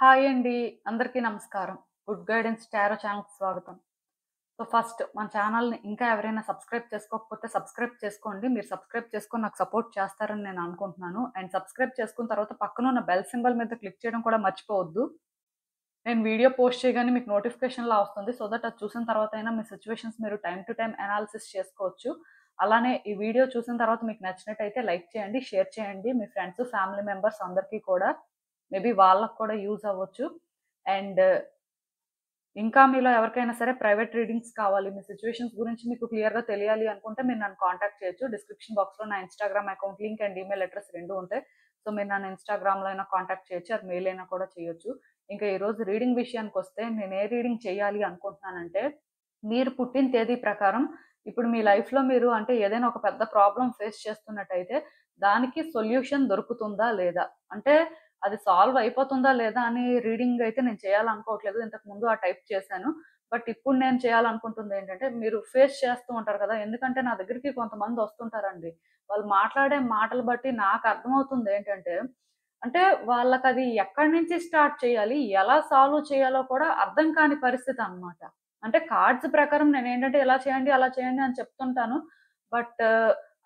Hi అండి. అందరికీ నమస్కారం. గుడ్ గైడెన్స్ టారో ఛానల్‌కి స్వాగతం. సో, ఫస్ట్ మన ఛానల్‌ని ఇంకా ఎవరైనా సబ్స్క్రైబ్ చేసుకోకపోతే సబ్స్క్రైబ్ చేసుకోండి. మీరు సబ్స్క్రైబ్ చేసుకొని నాకు సపోర్ట్ చేస్తారని నేను అనుకుంటున్నాను. అండ్ సబ్స్క్రైబ్ చేసుకున్న తర్వాత పక్కనున్న బెల్ సింబల్ మీద క్లిక్ చేయడం కూడా మర్చిపోవద్దు. నేను వీడియో పోస్ట్ చేయగానే మీకు నోటిఫికేషన్‌లా వస్తుంది. సో దట్ అది చూసిన తర్వాతైనా మీ సిట్యుయేషన్స్ మీరు టైమ్ టు టైమ్ అనాలిసిస్ చేసుకోవచ్చు. అలానే ఈ వీడియో చూసిన తర్వాత మీకు నచ్చినట్టయితే లైక్ చేయండి, షేర్ చేయండి. మీ ఫ్రెండ్స్, ఫ్యామిలీ మెంబర్స్ అందరికీ కూడా మేబీ వాళ్ళకి కూడా యూజ్ అవ్వచ్చు. అండ్ ఇంకా మీలో ఎవరికైనా సరే ప్రైవేట్ రీడింగ్స్ కావాలి, మీ సిట్యుయేషన్స్ గురించి మీకు క్లియర్‌గా తెలియాలి అనుకుంటే మీరు నన్ను కాంటాక్ట్ చేయొచ్చు. డిస్క్రిప్షన్ బాక్స్‌లో నా Instagram account link and email address 2 ఉంటాయి. సో, మీరు నన్ను ఇన్‌స్టాగ్రామ్‌లో అయినా కాంటాక్ట్ చేయొచ్చు. అది మెయిల్ అయినా కూడా చేయొచ్చు. ఇంకా ఈరోజు రీడింగ్ విషయానికొస్తే నేను ఏ రీడింగ్ చేయాలి అనుకుంటున్నానంటే, మీరు పుట్టిన తేదీ ప్రకారం ఇప్పుడు మీ లైఫ్‌లో మీరు అంటే ఏదైనా ఒక పెద్ద ప్రాబ్లమ్ ఫేస్ చేస్తున్నట్టయితే, దానికి సొల్యూషన్ దొరుకుతుందా లేదా? అంటే అది సాల్వ్ అయిపోతుందా లేదా అని రీడింగ్ అయితే నేను చేయాలనుకోవట్లేదు. ఇంతకుముందు ఆ టైప్ చేశాను. బట్ ఇప్పుడు నేను చేయాలనుకుంటుందేంటంటే, మీరు ఫేస్ చేస్తూ ఉంటారు కదా! ఎందుకంటే నా దగ్గరికి కొంతమంది వస్తుంటారండి. వాళ్ళు మాట్లాడే మాటలు బట్టి నాకు అర్థమవుతుందేంటంటే, అంటే వాళ్ళకది ఎక్కడి నుంచి స్టార్ట్ చేయాలి, ఎలా సాల్వ్ చేయాలో కూడా అర్థం కాని పరిస్థితనమాట. అంటే కార్డ్స్ ప్రకారం నేనేంటంటే ఇలా చేయండి, అలా చేయండి అని చెప్తుంటాను. బట్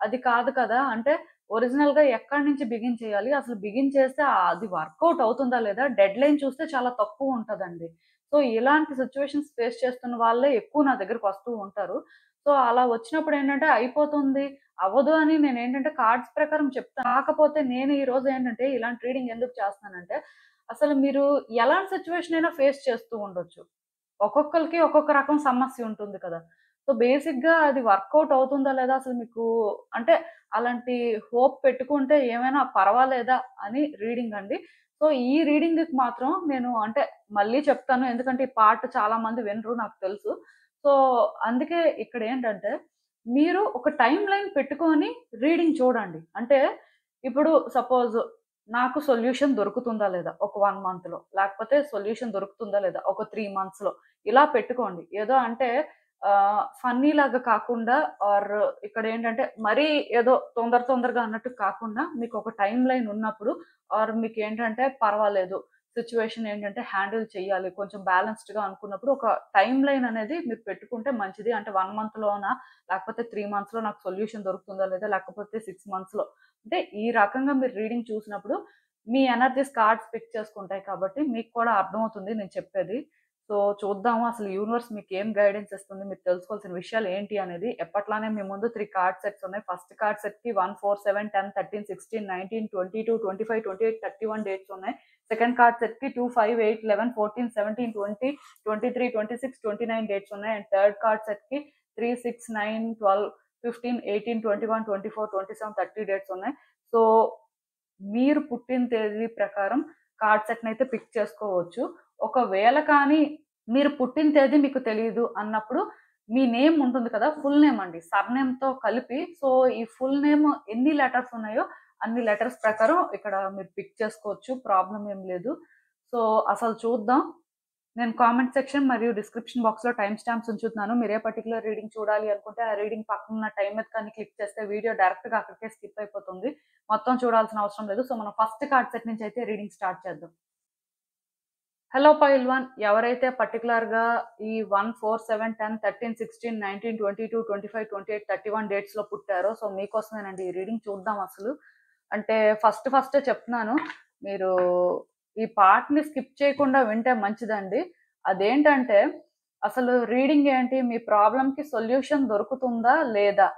అది కాదు కదా! అంటే ఒరిజినల్‌గా ఎక్కడి నుంచి బిగిన్ చేయాలి? అసలు బిగిన్ చేస్తే అది వర్కౌట్ అవుతుందా లేదా? డెడ్‌లైన్ చూస్తే చాలా తక్కువుంటదండి. సో, ఇలాంటి సిట్యుయేషన్స్ ఫేస్ చేస్తున్న వాళ్ళే ఎక్కువ నా దగ్గరకొస్తూ ఉంటారు. సో, అలా వచ్చినప్పుడేంటంటే అయిపోతుంది, అవ్వదు అని నేనేంటంటే కార్డ్స్ ప్రకారం చెప్తాను. కాకపోతే నేను ఈరోజు ఏంటంటే ఇలాంటి రీడింగ్ ఎందుకు చేస్తున్నానంటే, అసలు మీరు ఎలాంటి సిట్యుయేషన్ అయినా ఫేస్ చేస్తూ ఉండొచ్చు. ఒక్కొక్కళ్ళకి ఒక్కొక్క రకం సమస్య ఉంటుంది కదా! సో, బేసిక్‌గా అది వర్కౌట్ అవుతుందా లేదా అసలు మీకు అంటే అలాంటి హోప్ పెట్టుకుంటే ఏమైనా పర్వాలేదా అని రీడింగ్ అండి. సో, ఈ రీడింగ్‌కి మాత్రం నేను అంటే మళ్ళీ చెప్తాను. ఎందుకంటే ఈ పార్ట్ చాలా మంది వినరు నాకు తెలుసు. సో, అందుకే ఇక్కడేంటంటే మీరు ఒక టైమ్ లైన్ పెట్టుకొని రీడింగ్ చూడండి. అంటే ఇప్పుడు సపోజ్ నాకు సొల్యూషన్ దొరుకుతుందా లేదా? ఒక 1 మంత్‌లో. లేకపోతే సొల్యూషన్ దొరుకుతుందా లేదా? ఒక 3 మంత్స్‌లో. ఇలా పెట్టుకోండి. ఏదో అంటే ఫన్నీ లాగా కాకుండా ఆర్ ఇక్కడేంటంటే మరీ ఏదో తొందరగా అన్నట్టు కాకుండా మీకొక టైమ్ లైన్ ఉన్నప్పుడు ఆర్ మీకేంటంటే పర్వాలేదు. సిట్యుయేషన్ ఏంటంటే హ్యాండిల్ చేయాలి. కొంచెం బ్యాలెన్స్‌డ్‌గా అనుకున్నప్పుడు ఒక టైమ్ లైన్ అనేది మీరు పెట్టుకుంటే మంచిది. అంటే 1 మంత్‌లోనా? లేకపోతే 3 మంత్స్‌లో నాకు సొల్యూషన్ దొరుకుతుందా లేదా? లేకపోతే 6 మంత్స్‌లో. అంటే ఈ రకంగా మీరు రీడింగ్ చూసినప్పుడు మీ ఎనర్జీస్ కార్డ్స్ పిక్ చేసుకుంటాయి కాబట్టి మీకు కూడా అర్థమవుతుంది నేను చెప్పేది. సో, చూద్దాము అసలు యూనివర్స్ మీకేం గైడెన్స్ ఇస్తుంది, మీరు తెలుసుకోవాల్సిన విషయాలు ఏంటి అనేది. ఎప్పట్లానే మీ ముందు 3 కార్డ్ సెట్స్ ఉన్నాయి. ఫస్ట్ కార్డ్ సెట్‌కి 1, 4, 7, 10, 13, 16, 19, 22, 25, 28, 31 డేట్స్ ఉన్నాయి. సెకండ్ కార్డ్ సెట్‌కి 2, 5, 8, 11, 14, 17, 20, 23, 26, 29 డేట్స్ ఉన్నాయి. అండ్ థర్డ్ కార్డ్ సెట్‌కి 3, 6, 9, 12, 15, 18, 21, 24, 27, 30 డేట్స్ ఉన్నాయి. సో, మీరు పుట్టిన తేదీ ప్రకారం కార్డ్ సెట్‌నయితే పిక్ చేసుకోవచ్చు. ఒకవేళ కానీ మీరు పుట్టిన తేదీ మీకు తెలీదు అన్నప్పుడు మీ నేమ్ ఉంటుంది కదా! ఫుల్ నేమ్ అండి. సర్‌నేమ్‌తో కలిపి సో, ఈ ఫుల్ నేమ్ ఎన్ని లెటర్స్ ఉన్నాయో అన్ని లెటర్స్ ప్రకారం ఇక్కడ మీరు పిక్ చేసుకోవచ్చు. ప్రాబ్లమ్ ఏం లేదు. సో, అసలు చూద్దాం. నేను కామెంట్ సెక్షన్ మరియు డిస్క్రిప్షన్ బాక్స్‌లో టైమ్ స్టాంప్స్ ఉంచుతున్నాను. మీరు ఏ పర్టిక్యులర్ రీడింగ్ చూడాలి అనుకుంటే, ఆ రీడింగ్ పక్కనున్న టైమర్ కానీ క్లిక్ చేస్తే వీడియో డైరెక్ట్‌గా అక్కడికే స్కిప్ అయిపోతుంది. మొత్తం చూడాల్సిన అవసరం లేదు. సో, మనం ఫస్ట్ కార్డ్ సెట్ నుంచి అయితే రీడింగ్ స్టార్ట్ చేద్దాం. హలో పైల్వాన్ ఎవరైతే పర్టిక్యులర్‌గా ఈ 1, 4, 7, 10, 13, 16, 19, 22, 25, 28, 31 డేట్స్‌లో పుట్టారో సో, మీకోసమేనండి ఈ రీడింగ్ చూద్దాం అసలు. అంటే ఫస్టే చెప్తున్నాను. మీరు ఈ పార్ట్‌ని స్కిప్ చేయకుండా వింటే మంచిదండి. అదేంటంటే అసలు రీడింగ్ ఏంటి? మీ ప్రాబ్లమ్‌కి సొల్యూషన్ దొరుకుతుందా? లేదా?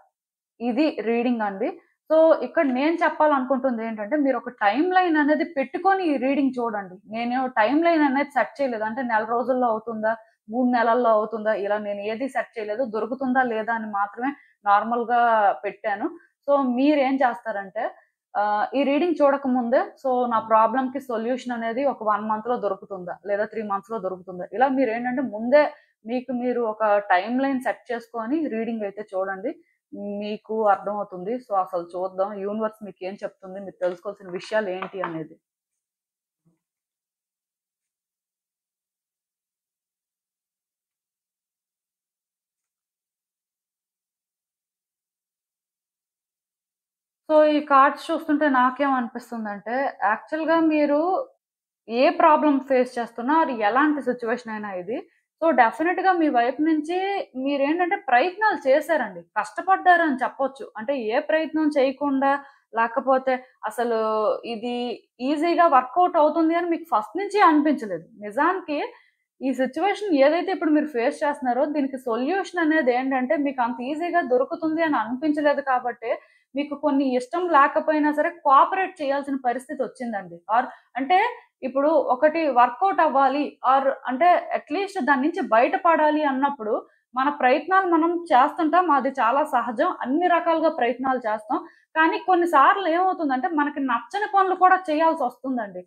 ఇది రీడింగ్ అండి. సో, ఇక్కడ నేను చెప్పాలనుకుంటుందేంటంటే, మీరొక టైమ్ లైన్ అనేది పెట్టుకొని ఈ రీడింగ్ చూడండి. నేను టైమ్ లైన్ అనేది సెట్ చేయలేదు. అంటే నెల రోజుల్లో అవుతుందా? 3 నెలల్లో అవుతుందా? ఇలా నేను ఏది సెట్ చేయలేదు. దొరుకుతుందా? లేదా? అని మాత్రమే నార్మల్‌గా పెట్టాను. సో, మీరేం చేస్తారంటే ఈ రీడింగ్ చూడకముందే సో, నా ప్రాబ్లమ్‌కి సొల్యూషన్ అనేది ఒక 1 మంత్‌లో దొరుకుతుందా? లేదా 3 మంత్స్‌లో దొరుకుతుందా? ఇలా మీరేంటంటే ముందే మీకు మీరు ఒక టైమ్ లైన్ సెట్ చేసుకొని రీడింగ్ అయితే చూడండి. మీకు అర్థమవుతుంది. సో, అసలు చూద్దాం యూనివర్స్ మీకేం చెప్తుంది? మీరు తెలుసుకోవాల్సిన విషయాలు ఏంటి అనేది. సో, ఈ కార్డ్స్ చూస్తుంటే నాకేమనిపిస్తుందంటే, యాక్చువల్‌గా మీరు ఏ ప్రాబ్లమ్ ఫేస్ చేస్తున్నా అది ఎలాంటి సిట్యుయేషన్ అయినా ఇది. సో, డెఫినిట్‌గా మీ వైపు నుంచి మీరేంటంటే ప్రయత్నాలు చేశారండి. కష్టపడ్డారని చెప్పొచ్చు. అంటే ఏ ప్రయత్నం చేయకుండా లేకపోతే అసలు ఇది ఈజీగా వర్కౌట్ అవుతుంది అని మీకు ఫస్ట్ నుంచి అనిపించలేదు. నిజానికి ఈ సిట్యుయేషన్ ఏదైతే ఇప్పుడు మీరు ఫేస్ చేస్తున్నారో దీనికి సొల్యూషన్ అనేదేంటంటే మీకు అంత ఈజీగా దొరుకుతుంది అని అనిపించలేదు కాబట్టే మీకు కొన్ని ఇష్టం లేకపోయినా సరే కోఆపరేట్ చేయాల్సిన పరిస్థితొచ్చిందండి. అంటే ఇప్పుడు ఒకటి వర్కౌట్ అవ్వాలి అంటే అట్‌లీస్ట్ దాని నుంచి బయటపడాలి అన్నప్పుడు మన ప్రయత్నాలు మనం చేస్తుంటాం. అది చాలా సహజం. అన్ని రకాలుగా ప్రయత్నాలు చేస్తాం. కానీ కొన్ని సార్లు ఏమవుతుందంటే మనకి నచ్చని పనులు కూడా చేయాల్సొస్తుందండి.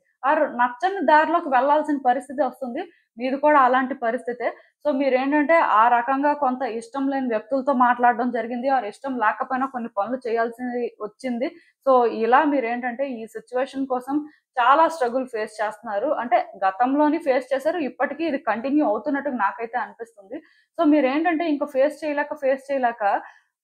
నచ్చని దారిలోకి వెళ్ళాల్సిన పరిస్థితి వస్తుంది. మీది కూడా అలాంటి పరిస్థితే. సో, మీరేంటంటే ఆ రకంగా కొంత ఇష్టం లేని వ్యక్తులతో మాట్లాడడం జరిగింది. ఇష్టం లేకపోయినా కొన్ని పనులు చేయాల్సింది వచ్చింది. సో, ఇలా మీరేంటంటే ఈ సిట్యుయేషన్ కోసం చాలా స్ట్రగుల్ ఫేస్ చేస్తున్నారు. అంటే గతంలోని ఫేస్ చేశారు. ఇప్పటికి ఇది కంటిన్యూ అవుతున్నట్టు నాకైతే అనిపిస్తుంది. సో, మీరేంటంటే ఇంక ఫేస్ చేయలేక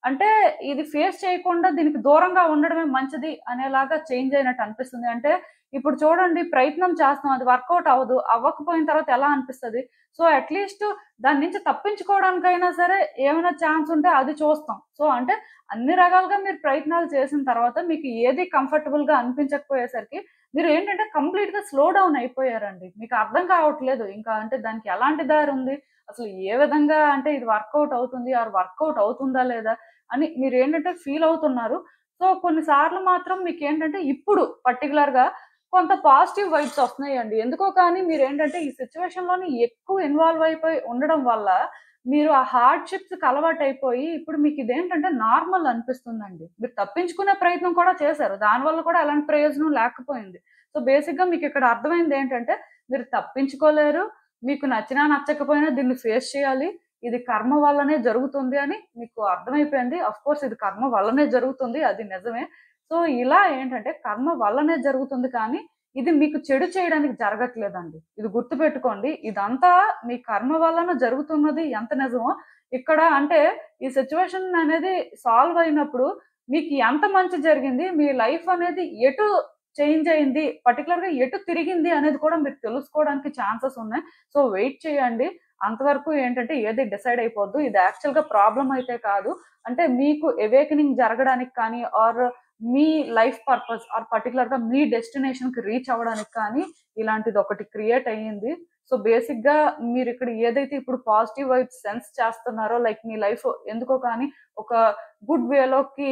అంటే ఇది ఫేస్ చేయకుండా దీనికి దూరంగా ఉండడమే మంచిది అనేలాగా చేంజ్ అయినట్టు అనిపిస్తుంది. అంటే ఇప్పుడు చూడండి ప్రయత్నం చేస్తున్నాం. అది వర్కౌట్ అవ్వదు. అవ్వకపోయిన తర్వాత ఎలా అనిపిస్తది? సో, అట్‌లీస్ట్ దాని నుంచి తప్పించుకోవడానికైనా సరే ఏమైనా ఛాన్స్ ఉంటే అది చూస్తాం. సో, అంటే అన్ని రకాలుగా మీరు ప్రయత్నాలు చేసిన తర్వాత మీకు ఏది కంఫర్టబుల్‌గా అనిపించకపోయేసరికి మీరేంటంటే కంప్లీట్‌గా స్లో డౌన్ అయిపోయారండి. మీకు అర్థం కావట్లేదు. ఇంకా అంటే దానికి ఎలాంటి దారుంది? అసలు ఏ విధంగా అంటే ఇది వర్కౌట్ అవుతుంది వర్కౌట్ అవుతుందా లేదా అని మీరేంటంటే ఫీల్ అవుతున్నారు. సో, కొన్ని సార్లు మాత్రం మీకేంటంటే ఇప్పుడు పర్టిక్యులర్‌గా కొంత పాజిటివ్ వైబ్స్ వస్తున్నాయండి. ఎందుకో కానీ మీరేంటంటే ఈ సిట్యుయేషన్‌లోని ఎక్కువ ఇన్వాల్వ్ అయిపోయి ఉండడం వల్ల మీరు ఆ హార్డ్‌షిప్స్‌కి అలవాటైపోయి ఇప్పుడు మీకిదేంటంటే నార్మల్ అనిపిస్తుందండి. మీరు తప్పించుకునే ప్రయత్నం కూడా చేశారు. దానివల్ల కూడా ఎలాంటి ప్రయోజనం లేకపోయింది. సో, బేసిక్‌గా మీకిక్కడ అర్థమైందేంటంటే మీరు తప్పించుకోలేరు. మీకు నచ్చినా, నచ్చకపోయినా దీన్ని ఫేస్ చేయాలి. ఇది కర్మ వల్లనే జరుగుతుంది అని మీకు అర్థమైపోయింది. ఆఫ్‌కోర్స్ ఇది కర్మ వల్లనే జరుగుతుంది. అది నిజమే. సో, ఇలా ఏంటంటే కర్మ వల్లనే జరుగుతుంది కానీ, ఇది మీకు చెడు చేయడానికి జరగట్లేదండి. ఇది గుర్తుపెట్టుకోండి. ఇదంతా మీ కర్మ వలన జరుగుతున్నది ఎంత నిజమో, ఇక్కడ అంటే ఈ సిట్యుయేషన్ అనేది సాల్వ్ అయినప్పుడు మీకు ఎంత మంచి జరిగింది, మీ లైఫ్ అనేది ఎటు చేంజ్ అయింది, పర్టిక్యులర్‌గా ఎటు తిరిగింది అనేది కూడా మీరు తెలుసుకోవడానికి ఛాన్సెస్ ఉన్నాయి. సో, వెయిట్ చేయండి. అంతవరకు ఏంటంటే ఏది డిసైడ్ అయిపోద్దు. ఇది యాక్చువల్‌గా ప్రాబ్లమ్ అయితే కాదు. అంటే మీకు అవేకెనింగ్ జరగడానికి కానీ మీ లైఫ్ పర్పస్ పర్టిక్యులర్‌గా మీ డెస్టినేషన్‌కి రీచ్ అవ్వడానికి కానీ ఇలాంటిదొకటి క్రియేట్ అయ్యింది. సో, బేసిక్‌గా మీరిక్కడ ఏదైతే ఇప్పుడు పాజిటివ్ వైబ్స్ సెన్స్ చేస్తున్నారో లైక్ మీ లైఫ్ ఎందుకో కానీ ఒక గుడ్ వేలోకి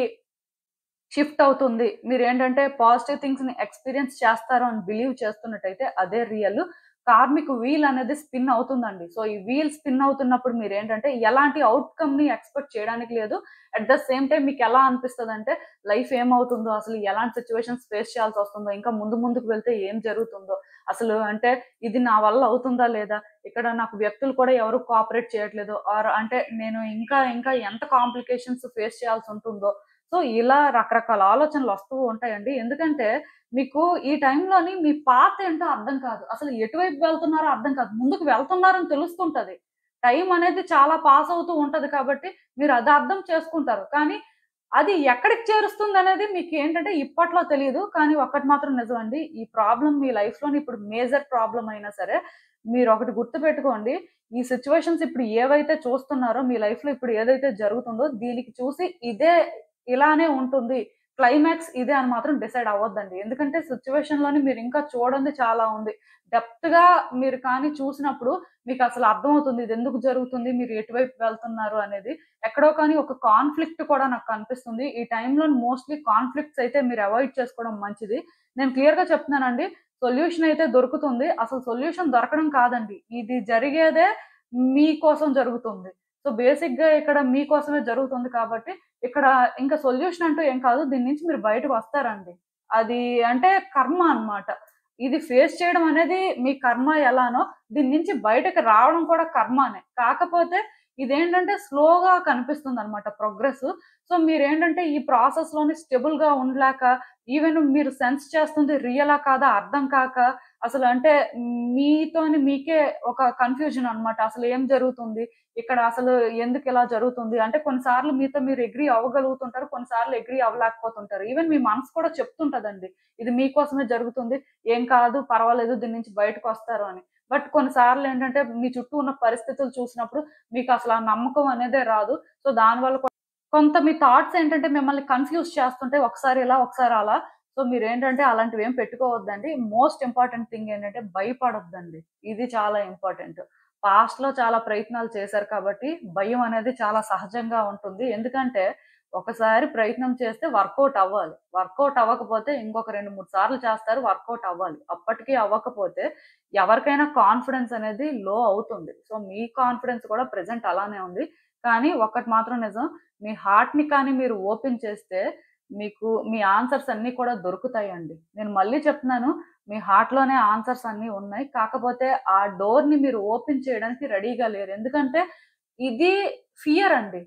షిఫ్ట్ అవుతుంది. మీరేంటంటే పాజిటివ్ థింగ్స్‌ని ఎక్స్‌పీరియన్స్ చేస్తారు అని బిలీవ్ చేస్తున్నట్టయితే అదే రియల్. కార్మిక్ వీల్ అనేది స్పిన్ అవుతుందండి. సో, ఈ వీల్ స్పిన్ అవుతున్నప్పుడు మీరేంటంటే ఎలాంటి ఔట్‌కమ్‌ని ఎక్స్‌పెక్ట్ చేయడానికి లేదు. అట్ ద సేమ్ టైమ్ మీకెలా అనిపిస్తదంటే లైఫ్ ఏమవుతుందో, అసలు ఎలాంటి సిట్యుయేషన్స్ ఫేస్ చేయాల్సొస్తుందో, ఇంకా ముందుకు వెళ్తే ఏం జరుగుతుందో, అసలు అంటే ఇది నా వల్ల అవుతుందా లేదా? ఇక్కడ నాకు వ్యక్తులు కూడా ఎవరు కోఆపరేట్ చేయట్లేదు. అంటే నేను ఇంకా ఎంత కాంప్లికేషన్స్ ఫేస్ చేయాల్సుంటుందో. సో, ఇలా రకరకాల ఆలోచనలొస్తూ ఉంటాయండి. ఎందుకంటే, మీకు ఈ టైంలోని మీ పాత్ ఏంటో అర్థం కాదు. అసలు ఎటువైపు వెళ్తున్నారో అర్థం కాదు. ముందుకు వెళ్తున్నారని తెలుస్తుంటది. టైం అనేది చాలా పాస్ అవుతూ ఉంటది కాబట్టి, మీరు అది అర్థం చేసుకుంటారు. కానీ, అది ఎక్కడికి చేరుస్తుందనేది మీకేంటంటే ఇప్పట్లో తెలీదు. కానీ ఒక్కటి మాత్రం నిజమండి. ఈ ప్రాబ్లమ్ మీ లైఫ్‌లోని ఇప్పుడు మేజర్ ప్రాబ్లమ్ అయినా సరే, మీరొకటి గుర్తుపెట్టుకోండి. ఈ సిట్యుయేషన్స్ ఇప్పుడు ఏవైతే చూస్తున్నారో మీ లైఫ్‌లో ఇప్పుడు ఏదైతే జరుగుతుందో, దీనికి చూసి ఇలానే ఉంటుంది. క్లైమాక్స్ ఇదే అని మాత్రం డిసైడ్ అవ్వద్దండి. ఎందుకంటే సిట్యుయేషన్‌లోని మీరింకా చూడంది చాలా ఉంది. డెప్త్‌గా మీరు కానీ చూసినప్పుడు మీకసలు అర్థమవుతుంది. ఇదెందుకు జరుగుతుంది? మీరు ఎటువైపు వెళ్తున్నారు అనేది. ఎక్కడో కానీ ఒక కాన్‌ఫ్లిక్ట్ కూడా నాకు కనిపిస్తుంది. ఈ టైంలో మోస్ట్‌లీ కాన్‌ఫ్లిక్ట్స్ అయితే మీరు అవాయిడ్ చేసుకోవడం మంచిది. నేను క్లియర్‌గా చెప్తున్నానండి. సొల్యూషన్ అయితే దొరుకుతుంది. అసలు సొల్యూషన్ దొరకడం కాదండి. ఇది జరిగేదే మీకోసం జరుగుతుంది. సో, బేసిక్‌గా ఇక్కడ మీకోసమే జరుగుతుంది కాబట్టి ఇక్కడ ఇంకా సొల్యూషన్ అంటూ ఏం కాదు. దీని నుంచి మీరు బయటకొస్తారండి. అది అంటే కర్మ అన్నమాట. ఇది ఫేస్ చేయడం అనేది మీ కర్మ ఎలానో, దీని నుంచి బయటకి రావడం కూడా కర్మనే. కాకపోతే ఇదేంటంటే స్లోగా కనిపిస్తుందన్నమాట ప్రోగ్రెస్. సో, మీరేంటంటే ఈ ప్రాసెస్‌లోని స్టేబుల్‌గా ఉండలేక, ఈవెన్ మీరు సెన్స్ చేస్తుంది రియలా కాదా అర్థం కాక, అసలు అంటే మీతోని మీకే ఒక కన్‌ఫ్యూజన్ అన్నమాట. అసలు ఏం జరుగుతుంది? ఇక్కడ అసలు ఎందుకు ఇలా జరుగుతుంది? అంటే కొన్నిసార్లు మీతో మీరు అగ్రీ అవ్వగలుగుతుంటారు. కొన్నిసార్లు అగ్రీ అవ్వలేకపోతుంటారు. ఈవెన్ మీ మనసు కూడా చెప్తుంటదండి. ఇది మీకోసమే జరుగుతుంది. ఏం కాదు, పర్వాలేదు, దీని నుంచి బయటకొస్తారు అని. బట్ కొన్నిసార్లు ఏంటంటే మీ చుట్టూ ఉన్న పరిస్థితులు చూసినప్పుడు మీకు అసలు ఆ నమ్మకం అనేదే రాదు. సో, దానివల్ల కొంత మీ థాట్స్ ఏంటంటే మిమ్మల్ని కన్‌ఫ్యూజ్ చేస్తుంటాయి. ఒకసారి ఇలా, ఒకసారి అలా. సో, మీరేంటంటే అలాంటివేం పెట్టుకోవద్దండి. మోస్ట్ ఇంపార్టెంట్ థింగ్ ఏంటంటే భయపడొద్దండి. ఇది చాలా ఇంపార్టెంట్. పాస్ట్‌లో చాలా ప్రయత్నాలు చేశారు కాబట్టి భయం అనేది చాలా సహజంగా ఉంటుంది. ఎందుకంటే ఒకసారి ప్రయత్నం చేస్తే వర్కౌట్ అవ్వాలి. వర్కౌట్ అవ్వకపోతే ఇంకొక 2, 3 సార్లు చేస్తారు, వర్కౌట్ అవ్వాలి. అప్పటికి అవ్వకపోతే ఎవరికైనా కాన్ఫిడెన్స్ అనేది లో అవుతుంది. సో, మీ కాన్ఫిడెన్స్ కూడా ప్రెజెంట్ అలానే ఉంది. కానీ ఒక్కటి మాత్రం నిజం. మీ హార్ట్‌ని కానీ మీరు ఓపెన్ చేస్తే మీకు మీ ఆన్సర్స్ అన్నీ కూడా దొరుకుతాయండి. నేను మళ్ళీ చెప్తున్నాను. మీ హార్ట్‌లోనే ఆన్సర్స్ అన్నీ ఉన్నాయి. కాకపోతే ఆ డోర్‌ని మీరు ఓపెన్ చేయడానికి రెడీగా లేరు. ఎందుకంటే ఇది ఫియర్ అండి.